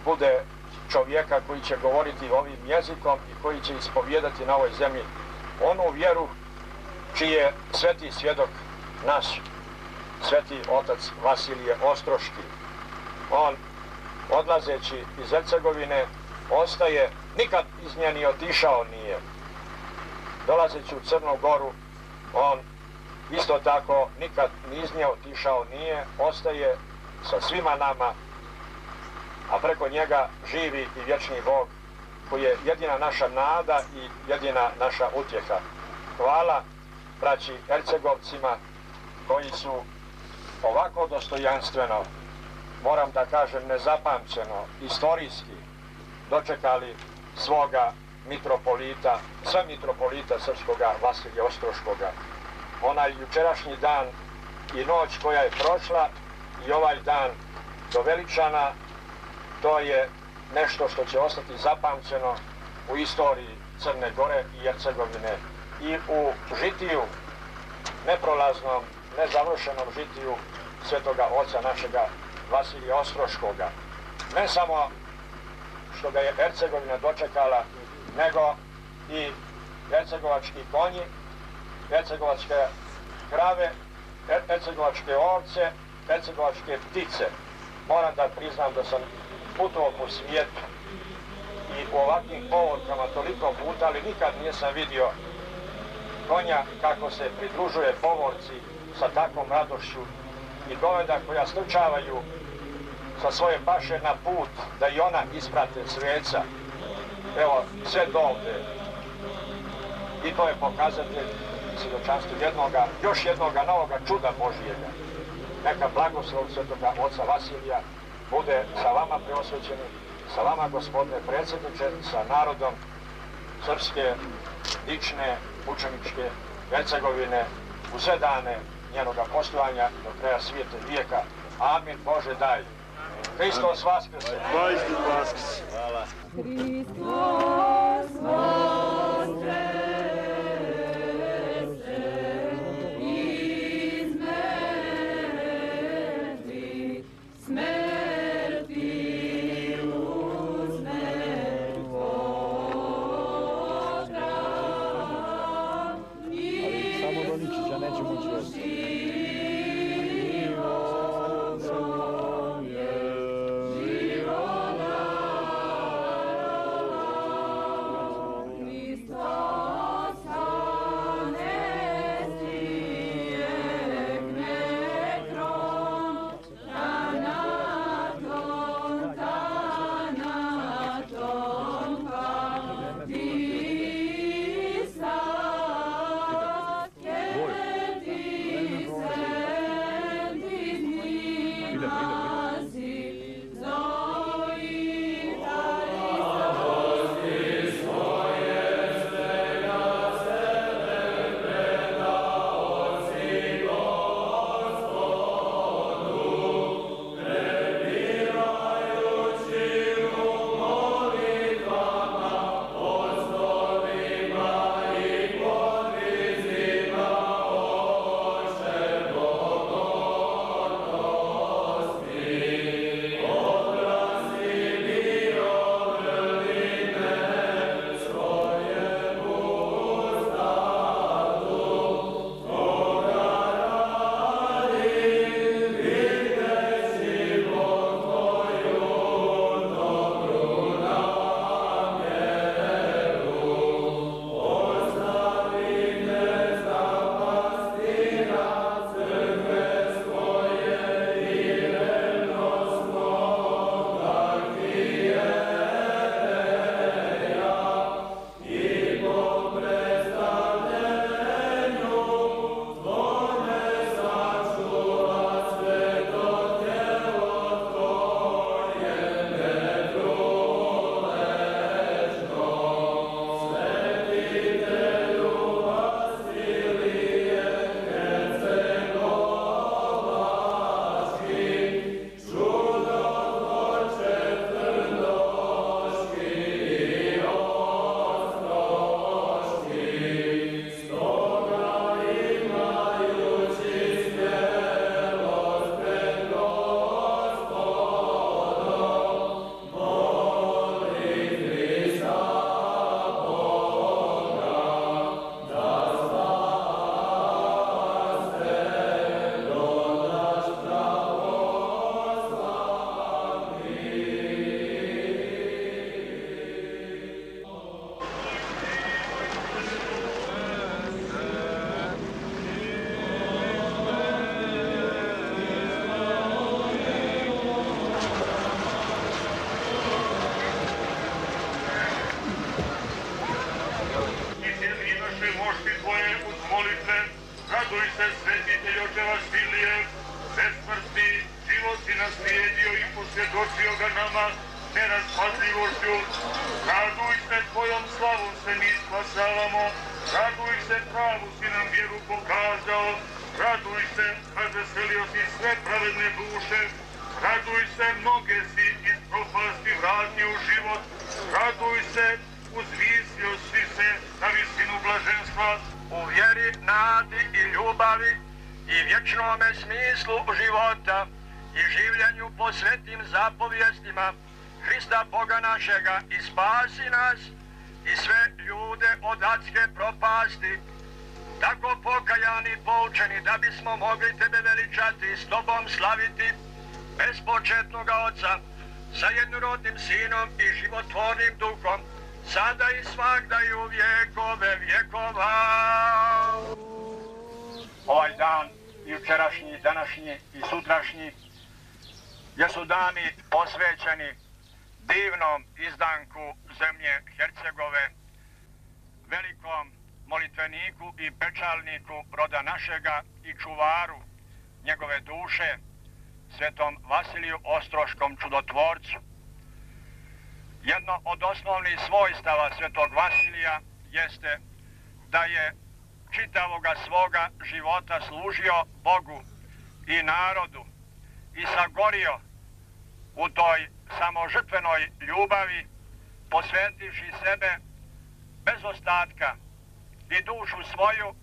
bude čovjeka koji će govoriti ovim jezikom i koji će ispovijedati na ovoj zemlji onu vjeru čiji je sveti svjedok naš sveti otac Vasilije Ostroški. On
odlazeći iz Hercegovine ostaje, nikad iz nje ni otišao nije. Dolazeći u Crnu Goru, on isto tako nikad ni iz nje otišao nije, ostaje sa svima nama, a preko njega živi i vječni Bog, koji je jedina naša nada i jedina naša utjeha. Hvala braći Hercegovcima koji su ovako dostojanstveno, moram da kažem nezapamćeno, istorijski dočekali svoga mitropolita, sve mitropolita srpskoga Vasilija Ostroškoga. Onaj jučerašnji dan i noć koja je prošla i ovaj dan do Veličana, to je nešto što će ostati zapamćeno u istoriji Crne Gore i Hercegovine i u žitiju, neprolaznom, nezavršenom žitiju svetoga oca našega Vasilija Ostroškoga. Ne samo što ga je Hercegovina dočekala, nego i hercegovački konji, hercegovačke krave, hercegovačke ovce, hercegovačke ptice. Moram da priznam da sam putovao po svijetu i u ovakvim povorkama toliko puta, ali nikad nisam vidio konja kako se pridružuje povorci sa takvom radošću i goveda koja strčavaju sa svoje paše na put da i ona isprate sveca. Evo, sve dovde. I to je pokazatelj svjedočanstva još jednoga novoga čuda Božijega. Neka blagoslov svetoga oca Vasilija bude sa vama preosvećeni, sa vama gospodine predsjedniče, sa narodom srpske, dične, učeničke Hercegovine u sve dane njenoga postojanja do kraja svijeta vijeka. Amin. Bože daj. Hristos Vaskrse.
Hristos Vaskrse.
Hvala.
Hristos Vaskrse.
posvjedočio ga nama nerazpatljivošću. Raduj se tvojom slavom se mi spasavamo, raduj se pravu si nam vjeru pokazao, raduj se, razveselio si sve pravedne duše, raduj se, mnoge si iz propasti vrati u život, raduj se, uzvisio si se na visinu blaženstva.
U vjeri, nadi i ljubavi i vječnome smislu života i življenju po svetim zapovjestima Hrista Boga našega i spasi nas i sve ljude od adske propasti, tako pokajani i poučeni da bismo mogli tebe veličati i s tobom slaviti bespočetnoga Oca sa jednorodnim Sinom i životvornim Duhom, sada i svagda i u vjekove vjekova. Ovaj dan, jučerašnji, današnji i sutrašnji, jesu dani posvećeni divnom izdanku zemlje Hercegove, velikom molitveniku i pečalniku roda našega i čuvaru njegove duše, svetom Vasiliju Ostroškom čudotvorcu. Jedno od osnovnih svojstava svetog Vasilija jeste da je čitavoga svoga života služio Bogu i narodu i sagorio u toj samožrtvenoj ljubavi, posvetivši sebe bez ostatka i dušu svoju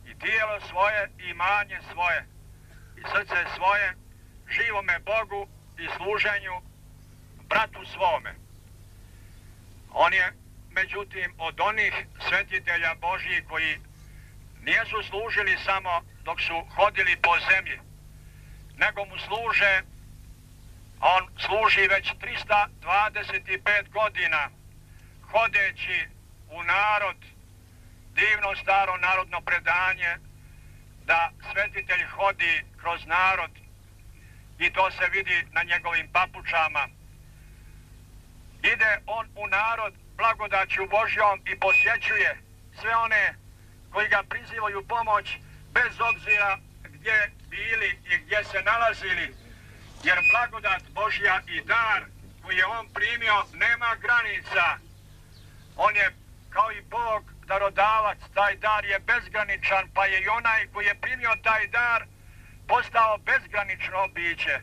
i tijelo svoje i imanje svoje i srce svoje živome Bogu i služenju bratu svome. On je, međutim, od onih svetitelja Božjih koji nisu služili samo dok su hodili po zemlji, nego mu služe, on služi već 325 godina, hodeći u narod, divno staro narodno predanje, da svetitelj hodi kroz narod i to se vidi na njegovim papučama. Ide on u narod blagodaću Božjom i posjećuje sve one koji ga prizivaju pomoć bez obzira gdje bili i gdje se nalazili, jer blagodat Božja i dar koji je on primio nema granica. On je kao i Bog darodavac, taj dar je bezgraničan, pa je i onaj koji je primio taj dar postao bezgranično biće.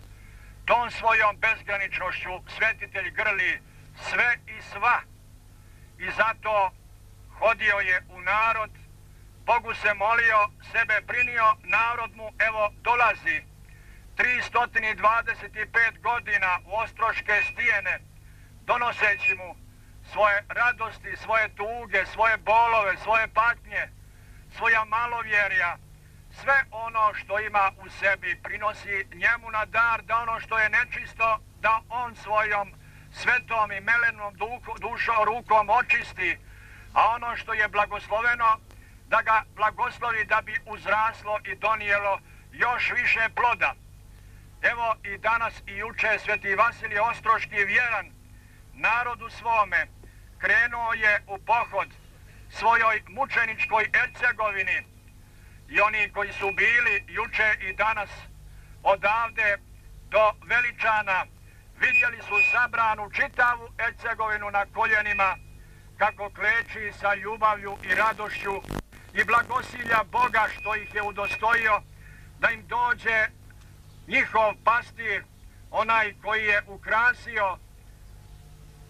Tom svojom bezgraničnošću svetitelj grli sve i sva i zato hodio je u narod, Bogu se molio, sebe prinio, narod mu evo dolazi 325 godina u Ostroške stijene, donoseći mu svoje radosti, svoje tuge, svoje bolove, svoje patnje, svoja malovjerja, sve ono što ima u sebi prinosi njemu na dar, da ono što je nečisto, da on svojom svetom i melenom dušom, rukom očisti, a ono što je blagosloveno, da ga blagoslovi da bi uzraslo i donijelo još više ploda. Evo i danas i juče sveti Vasilij Ostroški vjeran narodu svome krenuo je u pohod svojoj mučeničkoj Ercegovini i oni koji su bili juče i danas odavde do Veličana vidjeli su sabranu čitavu Ercegovinu na koljenima kako kleči sa ljubavlju i radošću i blagosilja Boga što ih je udostojio da im dođe njihov pastir, onaj koji je ukrasio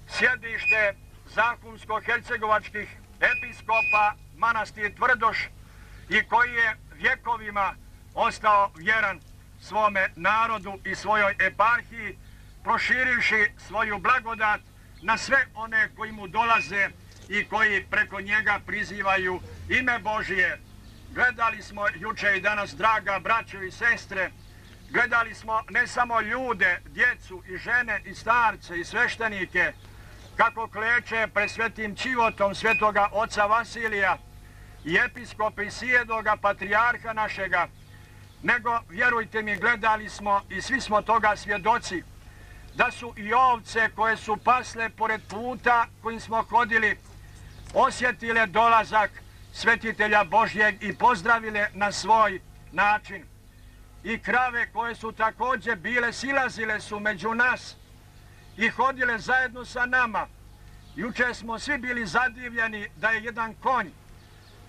sjedište zahumsko-hercegovačkih episkopa manastir Tvrdoš i koji je vjekovima ostao vjeran svome narodu i svojoj eparhiji, proširivši svoju blagodat na sve one koji mu dolaze i koji preko njega prizivaju ime Božije. Gledali smo juče i danas, draga braćo i sestre, gledali smo ne samo ljude, djecu i žene i starce i sveštenike, kako kleče pred svetim čivotom svetoga oca Vasilija i episkopa i sijedoga patrijarha našega, nego, vjerujte mi, gledali smo i svi smo toga svjedoci, da su i ovce koje su pasle pored puta kojim smo hodili, osjetile dolazak svetitelja Božjeg i pozdravile na svoj način.
i krave koje su također bile, silazile su među nas i hodile zajedno sa nama. Juče smo svi bili zadivljeni da je jedan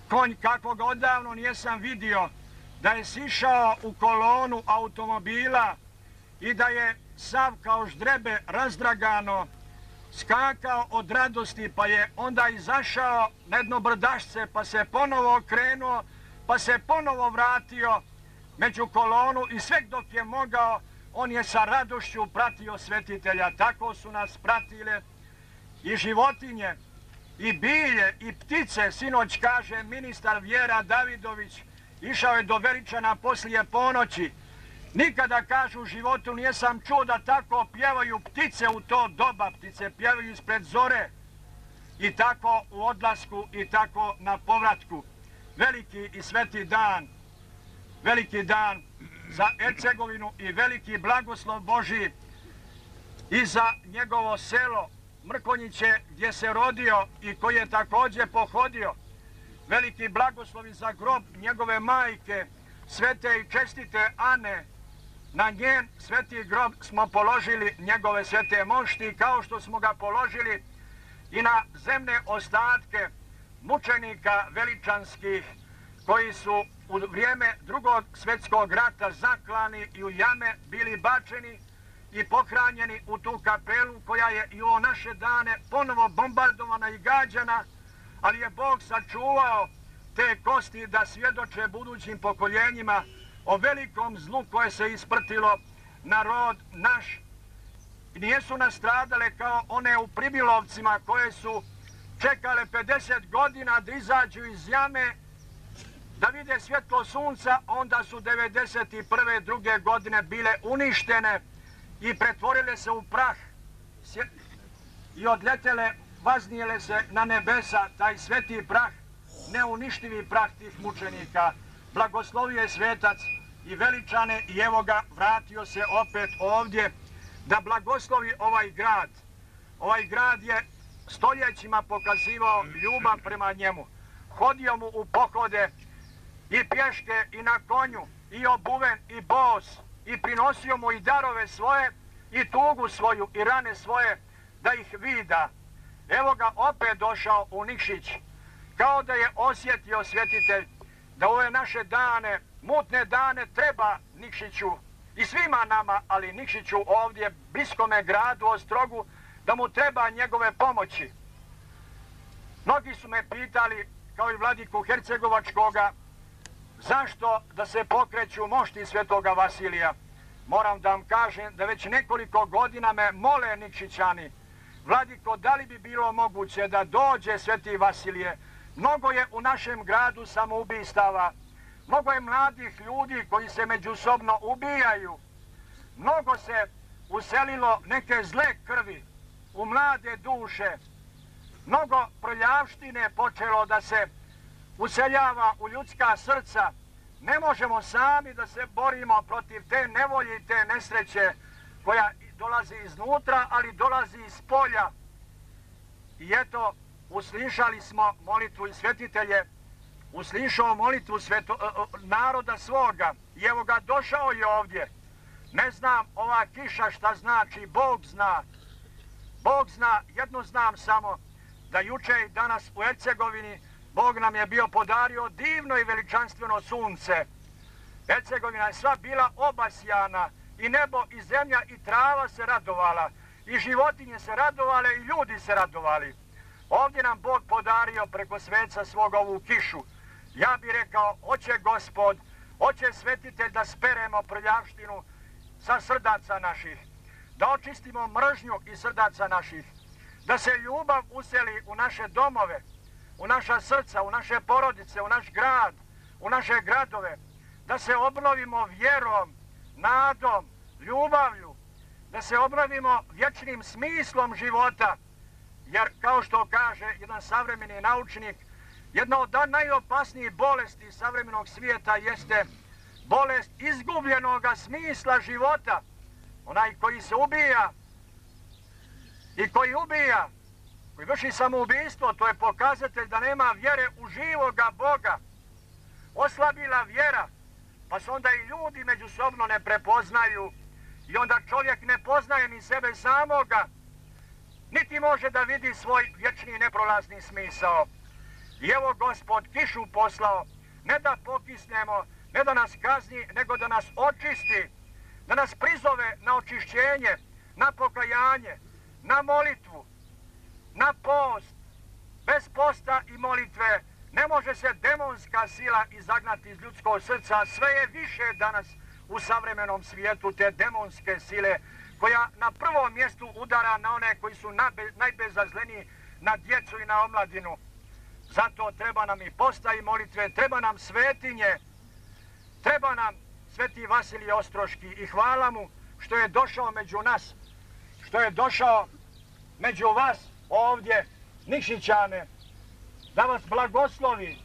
konj kakvog odavno nisam vidio, da je sišao u kolonu automobila i da je sav kao ždrebe razdragano skakao od radosti, pa je onda izašao na jedno brdašce, pa se ponovo okrenuo, pa se ponovo vratio među kolonu i sve dok je mogao, on je sa radošću pratio svetitelja. Tako su nas pratile i životinje, i bilje, i ptice. Sinoć, kaže ministar Vjera Davidović, išao je do Veličana poslije ponoći. Nikada, kažu, u životu nisam čuo da tako pjevaju ptice u to doba. Ptice pjevaju ispred zore. I tako u odlasku i tako na povratku. Veliki i sveti dan. Veliki dan za Ercegovinu i veliki blagoslov Božji i za njegovo selo Mrkonjiće gdje se rodio i koji je također pohodio. Veliki blagoslovi za grob njegove majke, svete i čestite Ane. Na njen sveti grob smo položili njegove svete mošti, kao što smo ga položili i na zemne ostatke mučenika veličanskih koji su u vrijeme Drugog svjetskog rata zaklani i u jame bili bačeni i pohranjeni u tu kapelu koja je i u naše dane ponovo bombardovana i gađana, ali je Bog sačuvao te kosti da svjedoče budućim pokoljenjima o velikom zlu koje se isprtilo narod naš. Nijesu nastradale kao one u Pribilovcima koje su čekale 50 godina da izađu iz jame, da vide svjetlo sunca, onda su 91. druge godine bile uništene i pretvorile se u prah i odletele, vaznijele se na nebesa, taj sveti prah, neuništivi prah tih mučenika. Blagoslovio je svetac i Veličane i evo ga, vratio se opet ovdje da blagoslovi ovaj grad. Ovaj grad je stoljećima pokazivao ljubav prema njemu. Hodio mu u pohode i pješke i na konju, i obuven i bos, i prinosio mu i darove svoje, i tugu svoju, i rane svoje, da ih vida. Evo ga opet došao u Nikšić, kao da je osjetio svjetitelj da ove naše dane, mutne dane, treba Nikšiću i svima nama, ali Nikšiću ovdje, bliskome gradu, Ostrogu, da mu treba njegove pomoći. Mnogi su me pitali, kao i vladiku Hercegovačkoga, zašto da se pokreću mošti svetoga Vasilija. Moram da vam kažem da već nekoliko godina me mole Nikšićani, vladiko, da li bi bilo moguće da dođe sveti Vasilije? Mnogo je u našem gradu samoubistava, mnogo je mladih ljudi koji se međusobno ubijaju, mnogo se uselilo neke zle krvi u mlade duše, mnogo prljavštine počelo da se useljava u ljudska srca. Ne možemo sami da se borimo protiv te nevolje i te nesreće koja dolazi iznutra, ali dolazi iz polja. I eto, uslišali smo molitvu i svetitelje, uslišao molitvu naroda svoga i evo ga, došao je ovdje. Ne znam ova kiša šta znači, Bog zna. Bog zna, jedno znam samo, da juče i danas u Ercegovini Bog nam je bio podario divno i veličanstveno sunce. Ercegovina je sva bila obasjana, i nebo i zemlja i trava se radovala, i životinje se radovale i ljudi se radovali. Ovdje nam Bog podario preko sveca svoga ovu kišu. Ja bih rekao, oće Gospod, oće svetitelj da speremo prljavštinu sa srdaca naših, da očistimo mržnju iz srdaca naših, da se ljubav useli u naše domove, u naša srca, u naše porodice, u naš grad, u naše gradove, da se obnovimo vjerom, nadom, ljubavlju, da se obnovimo vječnim smislom života, jer kao što kaže jedan savremeni naučnik, jedna od najopasnijih bolesti savremenog svijeta jeste bolest izgubljenog smisla života. Onaj koji se ubija i koji ubija, koji vrši samoubistvo, to je pokazatelj da nema vjere u živoga Boga. Oslabila vjera,
pa se onda i ljudi međusobno ne prepoznaju i onda čovjek ne poznaje ni sebe samoga, niti može da vidi svoj vječni neprolazni smisao. I evo Gospod kišu poslao, ne da pokisnemo, ne da nas kazni, nego da nas očisti, da nas prizove na očišćenje, na pokajanje, na molitvu, na post. Bez posta i molitve ne može se demonska sila izagnati iz ljudskog srca. Sve je više danas u savremenom svijetu te demonske sile koja na prvom mjestu udara na one koji su najbezazleniji, na djecu i na omladinu. Zato treba nam i posta i molitve, treba nam svetinje, treba nam Sveti Vasilije Ostroški i hvala mu što je došao među nas, što je došao među vas ovdje, Nikšićane, da vas blagoslovi,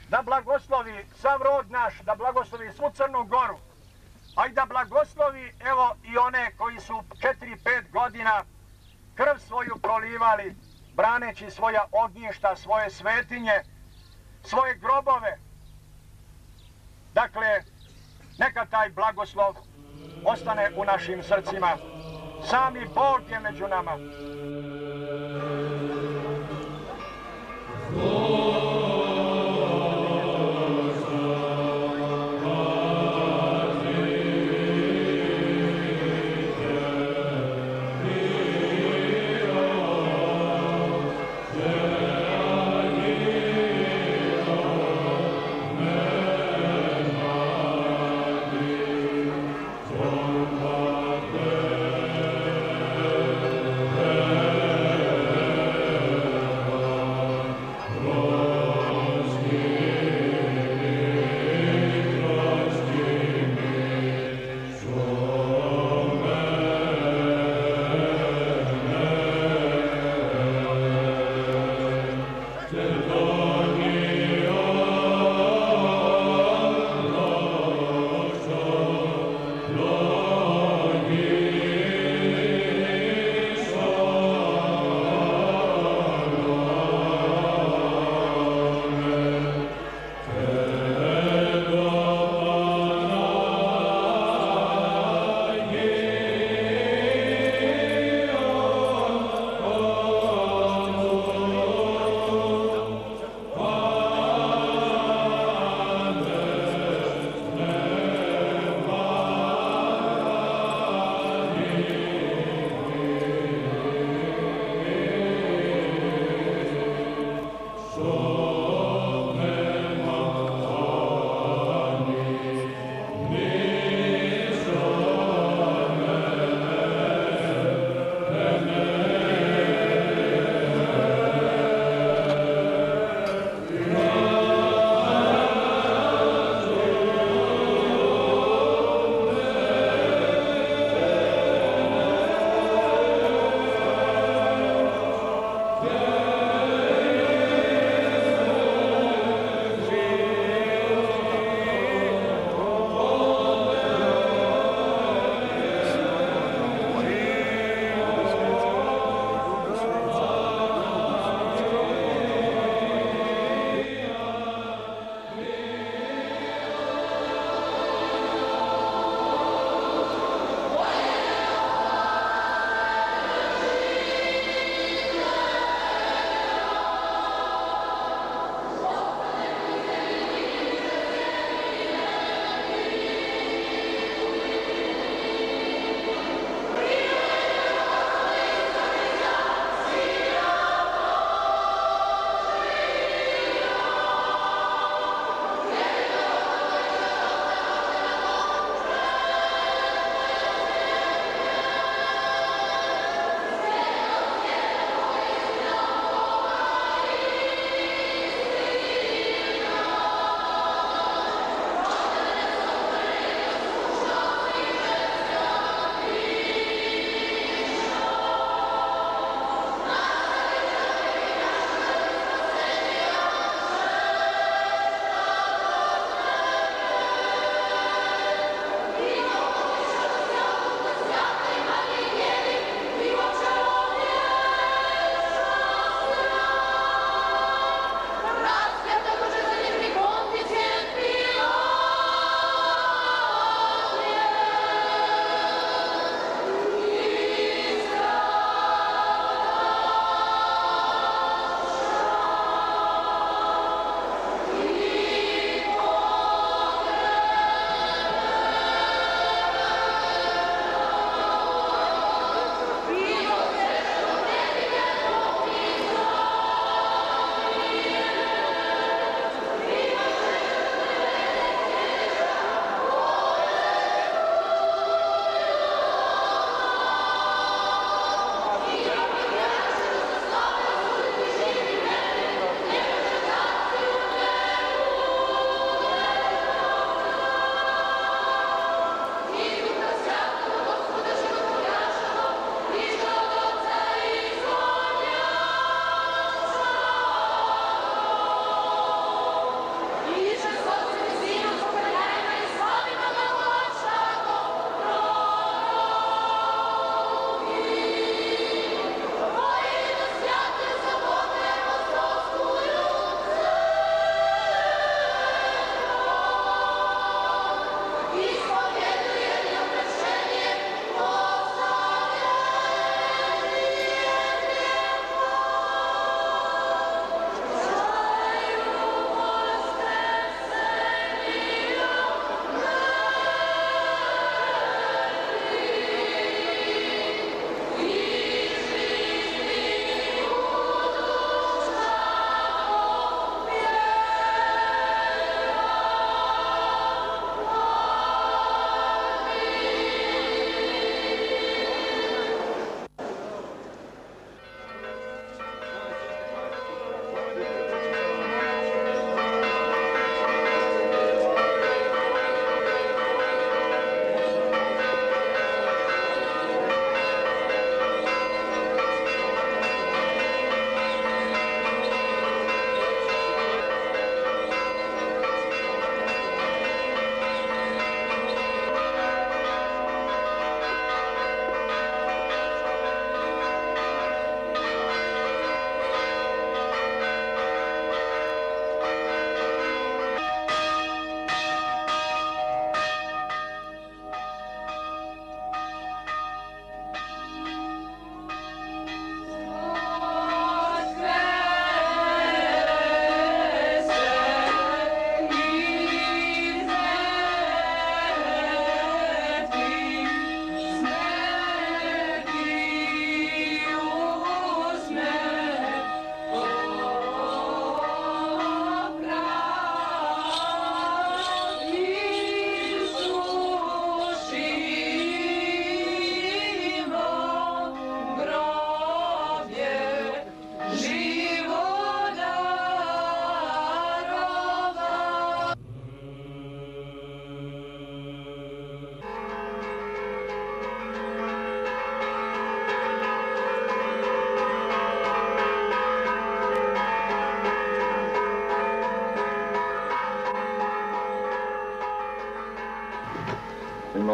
da blagoslovi sav rod naš, da blagoslovi svu Crnu Goru, a i da blagoslovi evo i one koji su 4-5 godina krv svoju prolivali, braneći svoja ognjišta, svoje svetinje, svoje grobove. Dakle, neka taj blagoslov ostane u našim srcima. Sami Bog je među nama.
Yeah.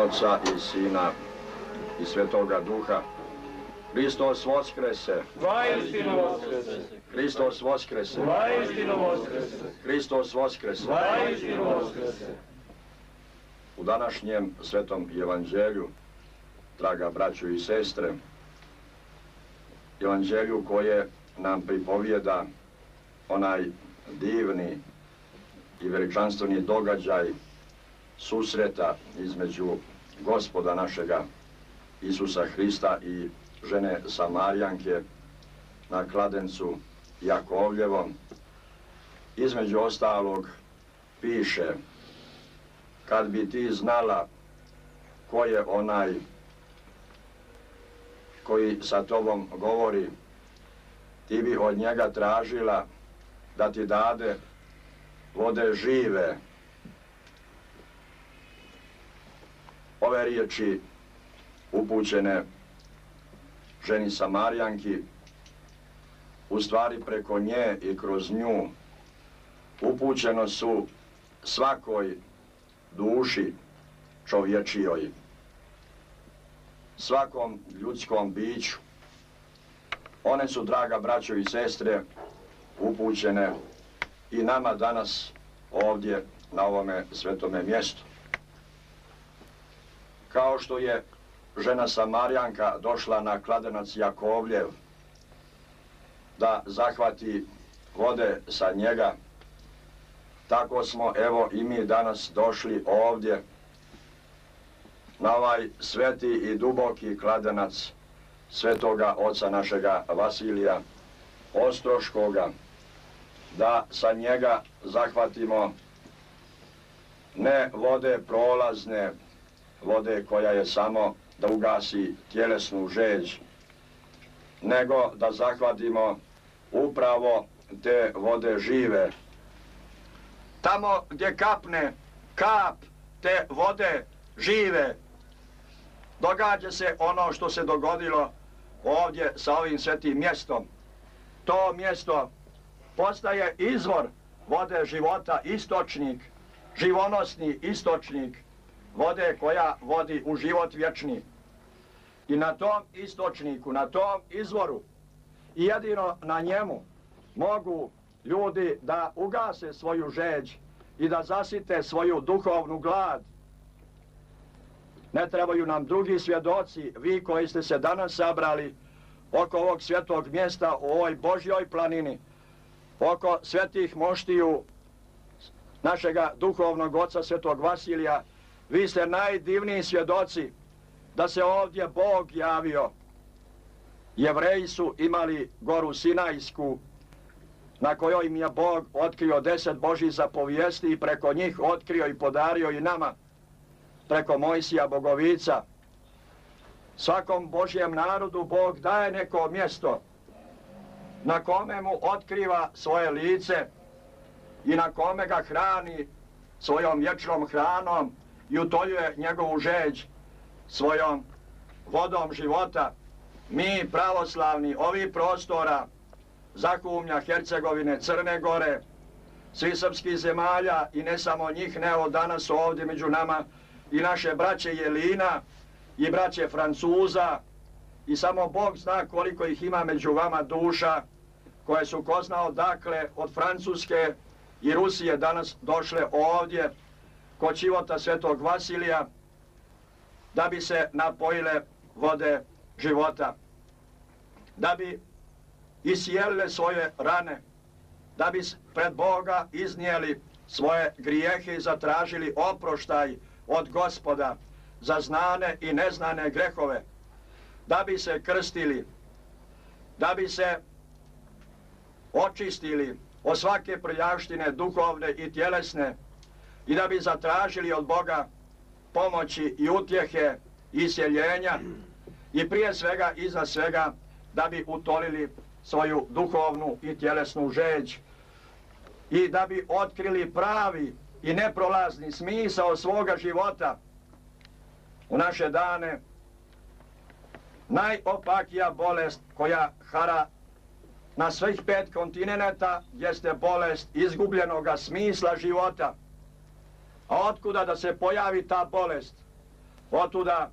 Oca i Sina i Svetoga Duha. Hristos Voskrese!
Vaistinu Voskrese!
Hristos Voskrese!
Vaistinu Voskrese!
Hristos Voskrese!
Vaistinu Voskrese!
U današnjem Svetom Evanđelju, draga braćo i sestre, Evanđelju koje nam pripovijeda onaj divni i veličanstveni događaj susreta između Gospoda našega Isusa Hrista i žene Samarijanke na kladencu Jakovljevom. Između ostalog piše: kad bi ti znala ko je onaj koji sa tobom govori, ti bi od njega tražila da ti dade vode žive. Ove riječi upućene ženi Samarijanki, u stvari preko nje i kroz nju, upućeno su svakoj duši čovječijoj, svakom ljudskom biću. One su, draga braćo i sestre, upućene i nama danas ovdje na ovome svetome mjestu. Kao što je žena Samarijanka došla na kladenac Jakovljev da zahvati vode sa njega, tako smo evo i mi danas došli ovdje na ovaj sveti i duboki kladenac svetoga oca našega Vasilija Ostroškoga, da sa njega zahvatimo ne vode prolazne, vode koja je samo da ugasi tjelesnu žeđ, nego da zahvatimo upravo te vode žive. Tamo gdje kapne kap te vode žive, događa se ono što se dogodilo ovdje sa ovim svetim mjestom. To mjesto postaje izvor vode života, istočnik, živonosni istočnik vode koja vodi u život vječni. I na tom istočniku, na tom izvoru i jedino na njemu mogu ljudi da ugase svoju žeđ i da zasite svoju duhovnu glad. Ne trebaju nam drugi svjedoci, vi koji ste se danas sabrali oko ovog svetog mjesta u ovoj Božjoj planini, oko svetih moštiju našega duhovnog oca svetog Vasilija. Vi ste najdivniji svjedoci da se ovdje Bog javio. Jevreji su imali goru Sinajsku na kojoj im je Bog otkrio 10 Božjih zapovijesti i preko njih otkrio i podario i nama preko Mojsija Bogovica. Svakom Božjem narodu Bog daje neko mjesto na kome mu otkriva svoje lice i na kome ga hrani svojom vječnom hranom i utoljuje njegovu žeđ svojom vodom života. Mi pravoslavni ovih prostora, Zahumlja, Hercegovine, Crne Gore, svih srpskih zemalja i ne samo njih, nego danas ovdje među nama i naše braće Jelina i braće Francuza i samo Bog zna koliko ih ima među vama duša koje su ko zna odakle od Francuske i Rusije danas došle ovdje kod čivota svetog Vasilija da bi se napojile vode života, da bi iscijelile svoje rane, da bi pred Boga iznijeli svoje grijehe i zatražili oproštaj od Gospoda za znane i neznane grehove, da bi se krstili, da bi se očistili od svake prljavštine duhovne i tjelesne i da bi zatražili od Boga pomoći i utjehe i isjeljenja i prije svega i za svega da bi utolili svoju duhovnu i tjelesnu žeđ i da bi otkrili pravi i neprolazni smisao svoga života. U naše dane najopakija bolest koja hara na svih 5 kontinenata jeste bolest izgubljenoga smisla života. A otkuda da se pojavi ta bolest?
Otuda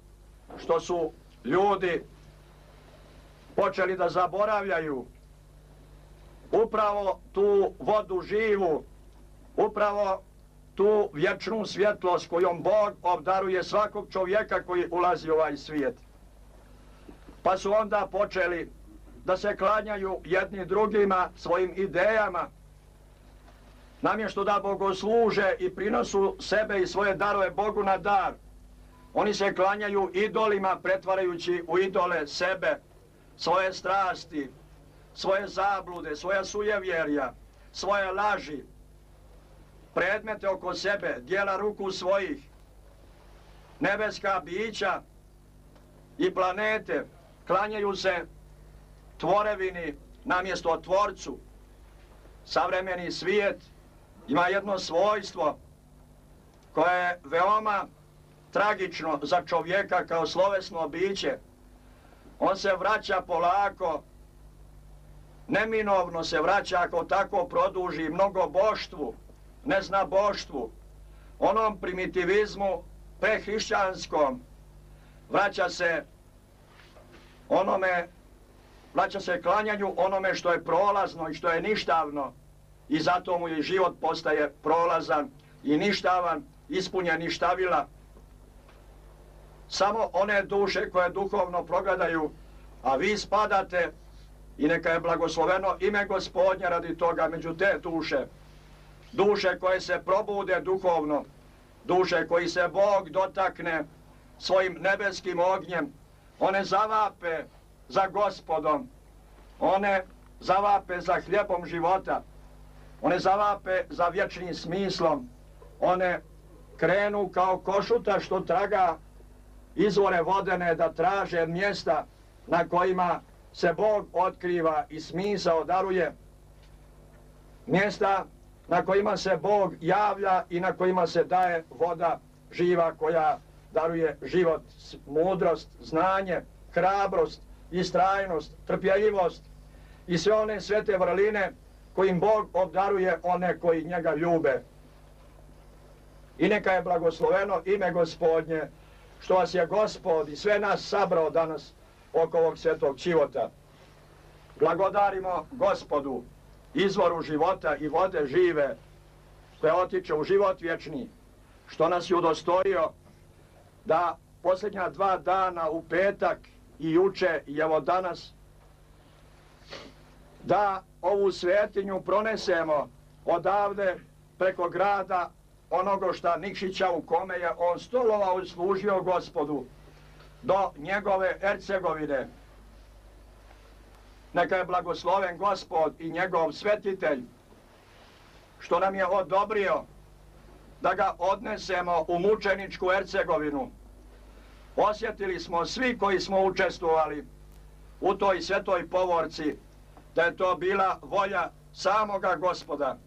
što su ljudi počeli da zaboravljaju upravo tu vodu živu, upravo tu vječnu svjetlost kojom Bog obdaruje svakog čovjeka koji ulazi u ovaj svijet. Pa su onda počeli da se klanjaju jedni drugima svojim idejama, namjesto da bogosluže i prinosu sebe i svoje darove Bogu na dar. Oni se klanjaju idolima, pretvarajući u idole sebe, svoje strasti, svoje zablude, svoja sujevjerja, svoje laži, predmete oko sebe, djela ruku svojih, nebeska bića i planete. Klanjaju se tvorevini namjesto Tvorcu. Savremeni svijet ima jedno svojstvo koje je veoma tragično za čovjeka kao slovesno biće. On se vraća polako, neminovno se vraća ako tako produži mnogoboštvu, neznaboštvu, onom primitivizmu prehrišćanskom. Vraća se klanjanju onome što je prolazno i što je ništavno i zato mu i život postaje prolazan i ništavan, ispunjen ništavila. Samo one duše koje duhovno progledaju, a vi spadate i neka je blagosloveno ime Gospodnje radi toga među te duše. Duše koje se probude duhovno, duše koji se Bog dotakne svojim nebeskim ognjem, one zavape za Gospodom, one zavape za hljebom života, one zavape za vječnim smislom, one krenu kao košuta što traga izvore vodene da traže mjesta na kojima se Bog otkriva i smisao daruje, mjesta na kojima se Bog javlja i na kojima se daje voda živa koja daruje život, mudrost, znanje, hrabrost, istrajnost, trpjeljivost i sve one svete vrline kojim Bog obdaruje one koji njega ljube. I neka je blagosloveno ime Gospodnje što vas je Gospod i sve nas sabrao danas oko ovog svetog čivota. Blagodarimo Gospodu, izvoru života i vode žive koja otiče u život vječni, što nas je udostojio da posljednja 2 dana u petak i juče i evo danas da ovu svetinju pronesemo odavde preko grada onoga šta Nikšića u kome je on stolovao i služio Gospodu do njegove Ercegovine. Neka je blagosloven Gospod i njegov svetitelj što nam je odobrio da ga odnesemo u mučeničku Ercegovinu. Osjetili smo svi koji smo učestvovali u toj svetoj povorci da je to bila volja samoga Gospoda,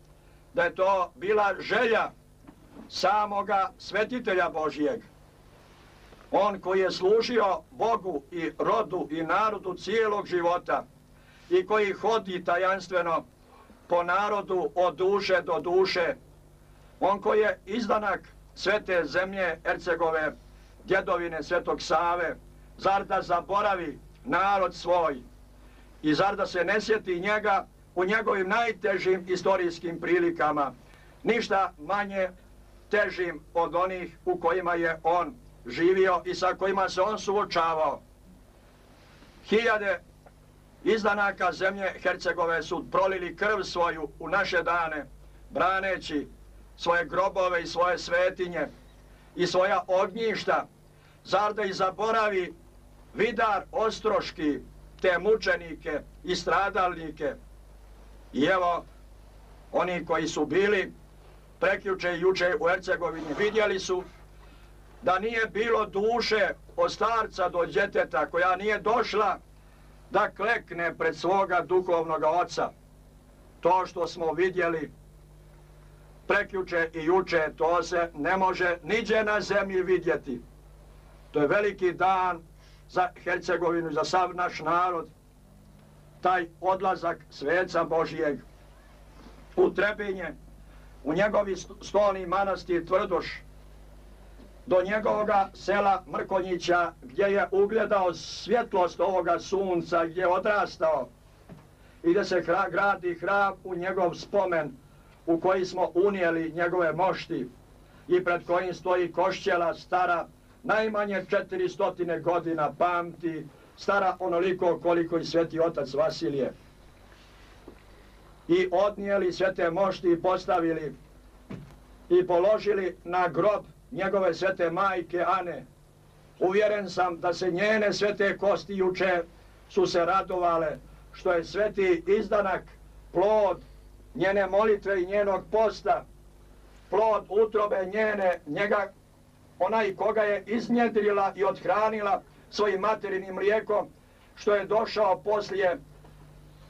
da je to bila želja samoga svetitelja Božijeg. On koji je služio Bogu i rodu i narodu cijelog života i koji hodi tajanstveno po narodu od duše do duše. On koji je izdanak svete zemlje Ercegove, djedovine Svetog Save, zar da zaboravi narod svoj i zar da se ne sjeti njega u njegovim najtežim istorijskim prilikama, ništa manje težim od onih u kojima je on živio i sa kojima se on suočavao. Hiljade izdanaka zemlje Hercegove su prolili krv svoju u naše dane, braneći svoje grobove i svoje svetinje i svoja ognjišta, zar da i zaboravi Vidar Ostroški, te mučenike i stradalnike. I evo, oni koji su bili prekjuče i juče u Hercegovini vidjeli su da nije bilo duše od starca do djeteta koja nije došla da klekne pred svoga duhovnog oca. To što smo vidjeli prekjuče i juče, to se ne može niđe na zemlji vidjeti. To je veliki dan za Hercegovinu i za sav naš narod, taj odlazak sveca Božijeg u Trebinje, u njegovi stolni manastir Tvrdoš, do njegovoga sela Mrkonjića, gdje je ugledao svjetlost ovoga sunca, gdje je odrastao i gdje se gradi hram u njegov spomen, u koji smo unijeli njegove mošti i pred kojim stoji košćela stara najmanje 400 godina pamti, stara onoliko koliko i sveti otac Vasilije. I odnijeli sve te mošti i postavili i položili na grob njegove svete majke Ane. Uvjeren sam da se njene svete kosti juče su se radovale što je sveti izdanak, plod njene molitve i njenog posta, plod utrobe njega, onaj koga je iznjedrila i othranila svojim materinim mlijekom, što je došao poslije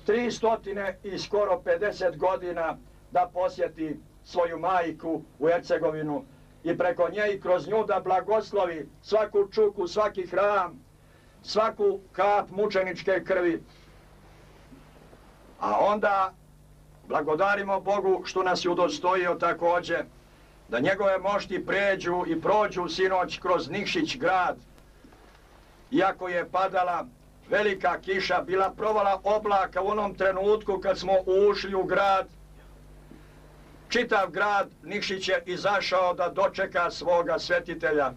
300 i skoro 50 godina da posjeti svoju majku u Hercegovinu i preko nje i kroz nju da blagoslovi svaku čuku, svaki hram, svaku kap mučeničke krvi. A onda blagodarimo Bogu što nas je udostojio također da njegove mošti pređu i prođu sinoć kroz Nikšić grad. Iako je padala velika kiša, bila provala oblaka u onom trenutku kad smo ušli u grad, čitav grad Nikšić je izašao da dočeka svoga svetitelja.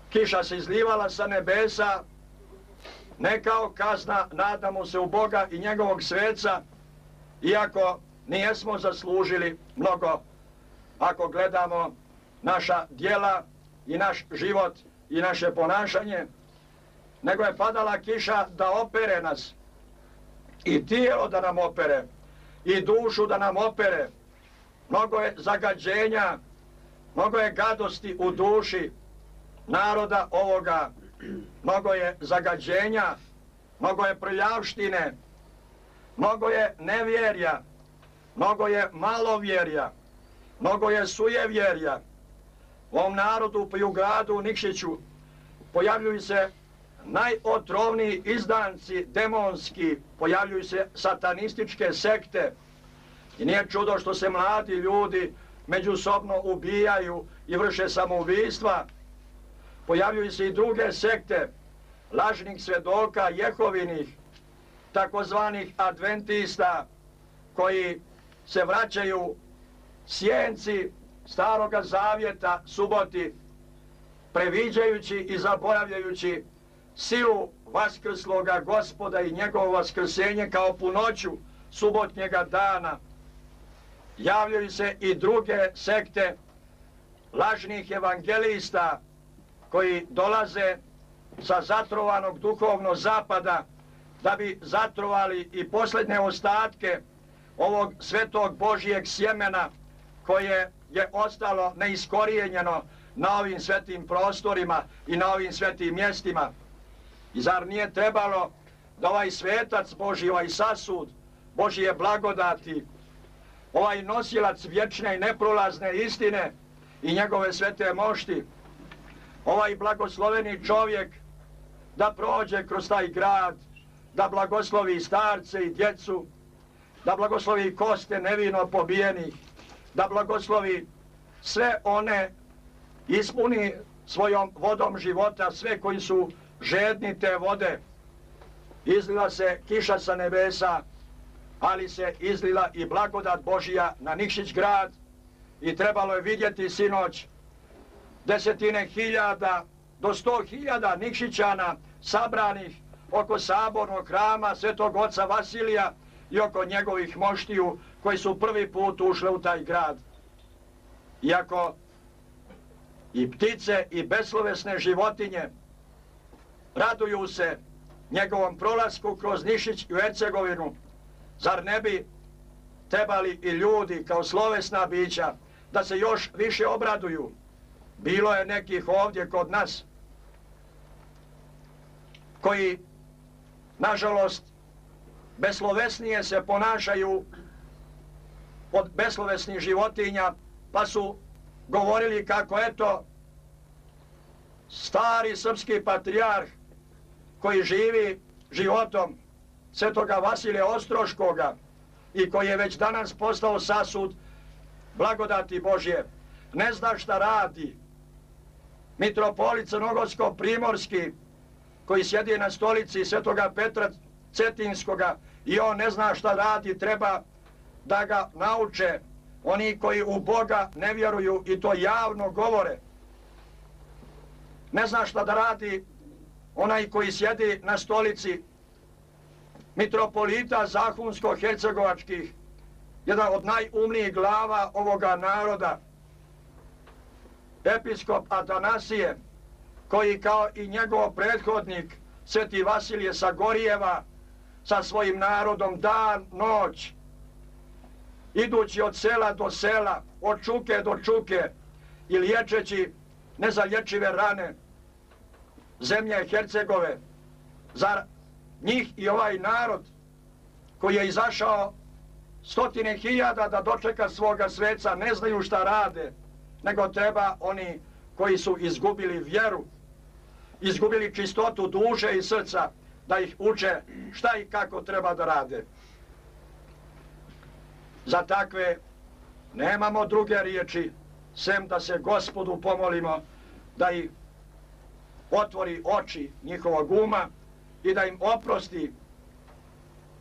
Kiša se izlivala sa nebesa, ne kao kazna, nadamo se u Boga i njegovog sveca, iako nijesmo zaslužili mnogo ako gledamo naša djela i naš život i naše ponašanje, nego je padala kiša da opere nas i tijelo da nam opere i dušu da nam opere. Mnogo je zagađenja, mnogo je gadosti u duši naroda ovoga, mnogo je zagađenja, mnogo je prljavštine, mnogo je nevjerja, mnogo je malovjerja, mnogo je sujevjerja. U ovom narodu pa i u gradu u Nikšiću pojavljuju se najotrovniji izdanci demonski, pojavljuju se satanističke sekte i nije čudo što se mladi ljudi međusobno ubijaju i vrše samoubistva. Pojavljuju se i druge sekte lažnih svedoka Jehovinih, takozvanih adventista, koji se vraćaju sjenci Staroga Zavjeta suboti, previđajući i zaboravljajući silu vaskrsloga Gospoda i njegovo vaskrsenje kao punoću subotnjega dana. Javljaju se i druge sekte lažnih evangelista koji dolaze sa zatrovanog duhovnog zapada da bi zatrovali i posljednje ostatke ovog svetog Božijeg sjemena koje je ostalo neiskorijenjeno na ovim svetim prostorima i na ovim svetim mjestima. I zar nije trebalo da ovaj svetac Božji, ovaj sasud Božije blagodati, ovaj nosilac vječne i neprolazne istine i njegove svete mošti, ovaj blagosloveni čovjek da prođe kroz taj grad, da blagoslovi starce i djecu, da blagoslovi koste nevino pobijenih, da blagoslovi sve one, ispuni svojom vodom života sve koji su žedni te vode. Izlila se kiša sa nebesa, ali se izlila i blagodat Božija na Nikšić grad i trebalo je vidjeti sinoć desetine hiljada do 100.000 Nikšićana sabranih oko sabornog hrama Svetog oca Vasilija i oko njegovih moštiju koji su prvi put ušle u taj grad. Iako i ptice i beslovesne životinje raduju se njegovom prolasku kroz Nikšić i u Hercegovinu, zar ne bi trebali i ljudi kao slovesna bića da se još više obraduju? Bilo je nekih ovdje kod nas koji, nažalost, beslovesnije se ponašaju od beslovesnih životinja, pa su govorili kako eto stari srpski patrijarh koji živi životom Svetoga Vasilija Ostroškoga i koji je već danas postao sasud blagodati Božje, ne zna šta radi, mitropolit Crnogorsko-primorski, koji sjedi na stolici Svetoga Petra Cetinskoga i on ne zna šta radi, treba da ga nauče oni koji u Boga ne vjeruju i to javno govore. Ne zna šta da radi onaj koji sjedi na stolici mitropolita Zahumsko-Hercegovačkih, jedan od najumnijih glava ovoga naroda, episkop Atanasije, koji kao i njegov prethodnik Sveti Vasilije sa Gorijeva sa svojim narodom dan, noć, idući od sela do sela, od čuke do čuke i liječeći nezalječive rane zemlje Hercegove, za njih i ovaj narod koji je izašao 100.000 da dočeka svoga sveca, ne znaju šta rade, nego treba oni koji su izgubili vjeru, izgubili čistotu duše i srca, da ih uče šta i kako treba da rade. Za takve nemamo druge riječi, sem da se Gospodu pomolimo da ih otvori oči njihovog uma i da im oprosti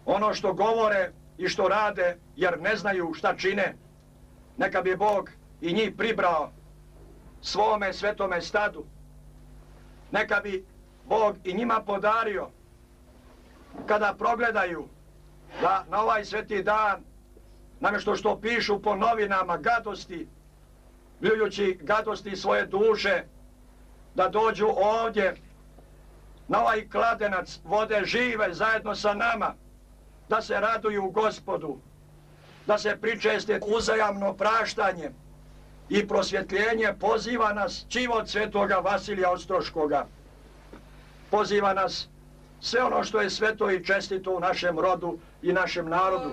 ono što govore i što rade, jer ne znaju šta čine. Neka bi Bog i njih pribrao svome svetome stadu. Neka bi Bog i njima podario, kada progledaju da na ovaj sveti dan, namjesto što pišu po novinama gadosti, bljujući gadosti svoje duše, da dođu ovdje na ovaj kladenac vode žive zajedno sa nama, da se raduju Gospodu, da se pričeste uzajamno praštanje i prosvjetljenje. Poziva nas čivot svetoga Vasilija Ostroškoga. Poziva nas sve ono što je sveto i čestito u našem rodu i našem narodu.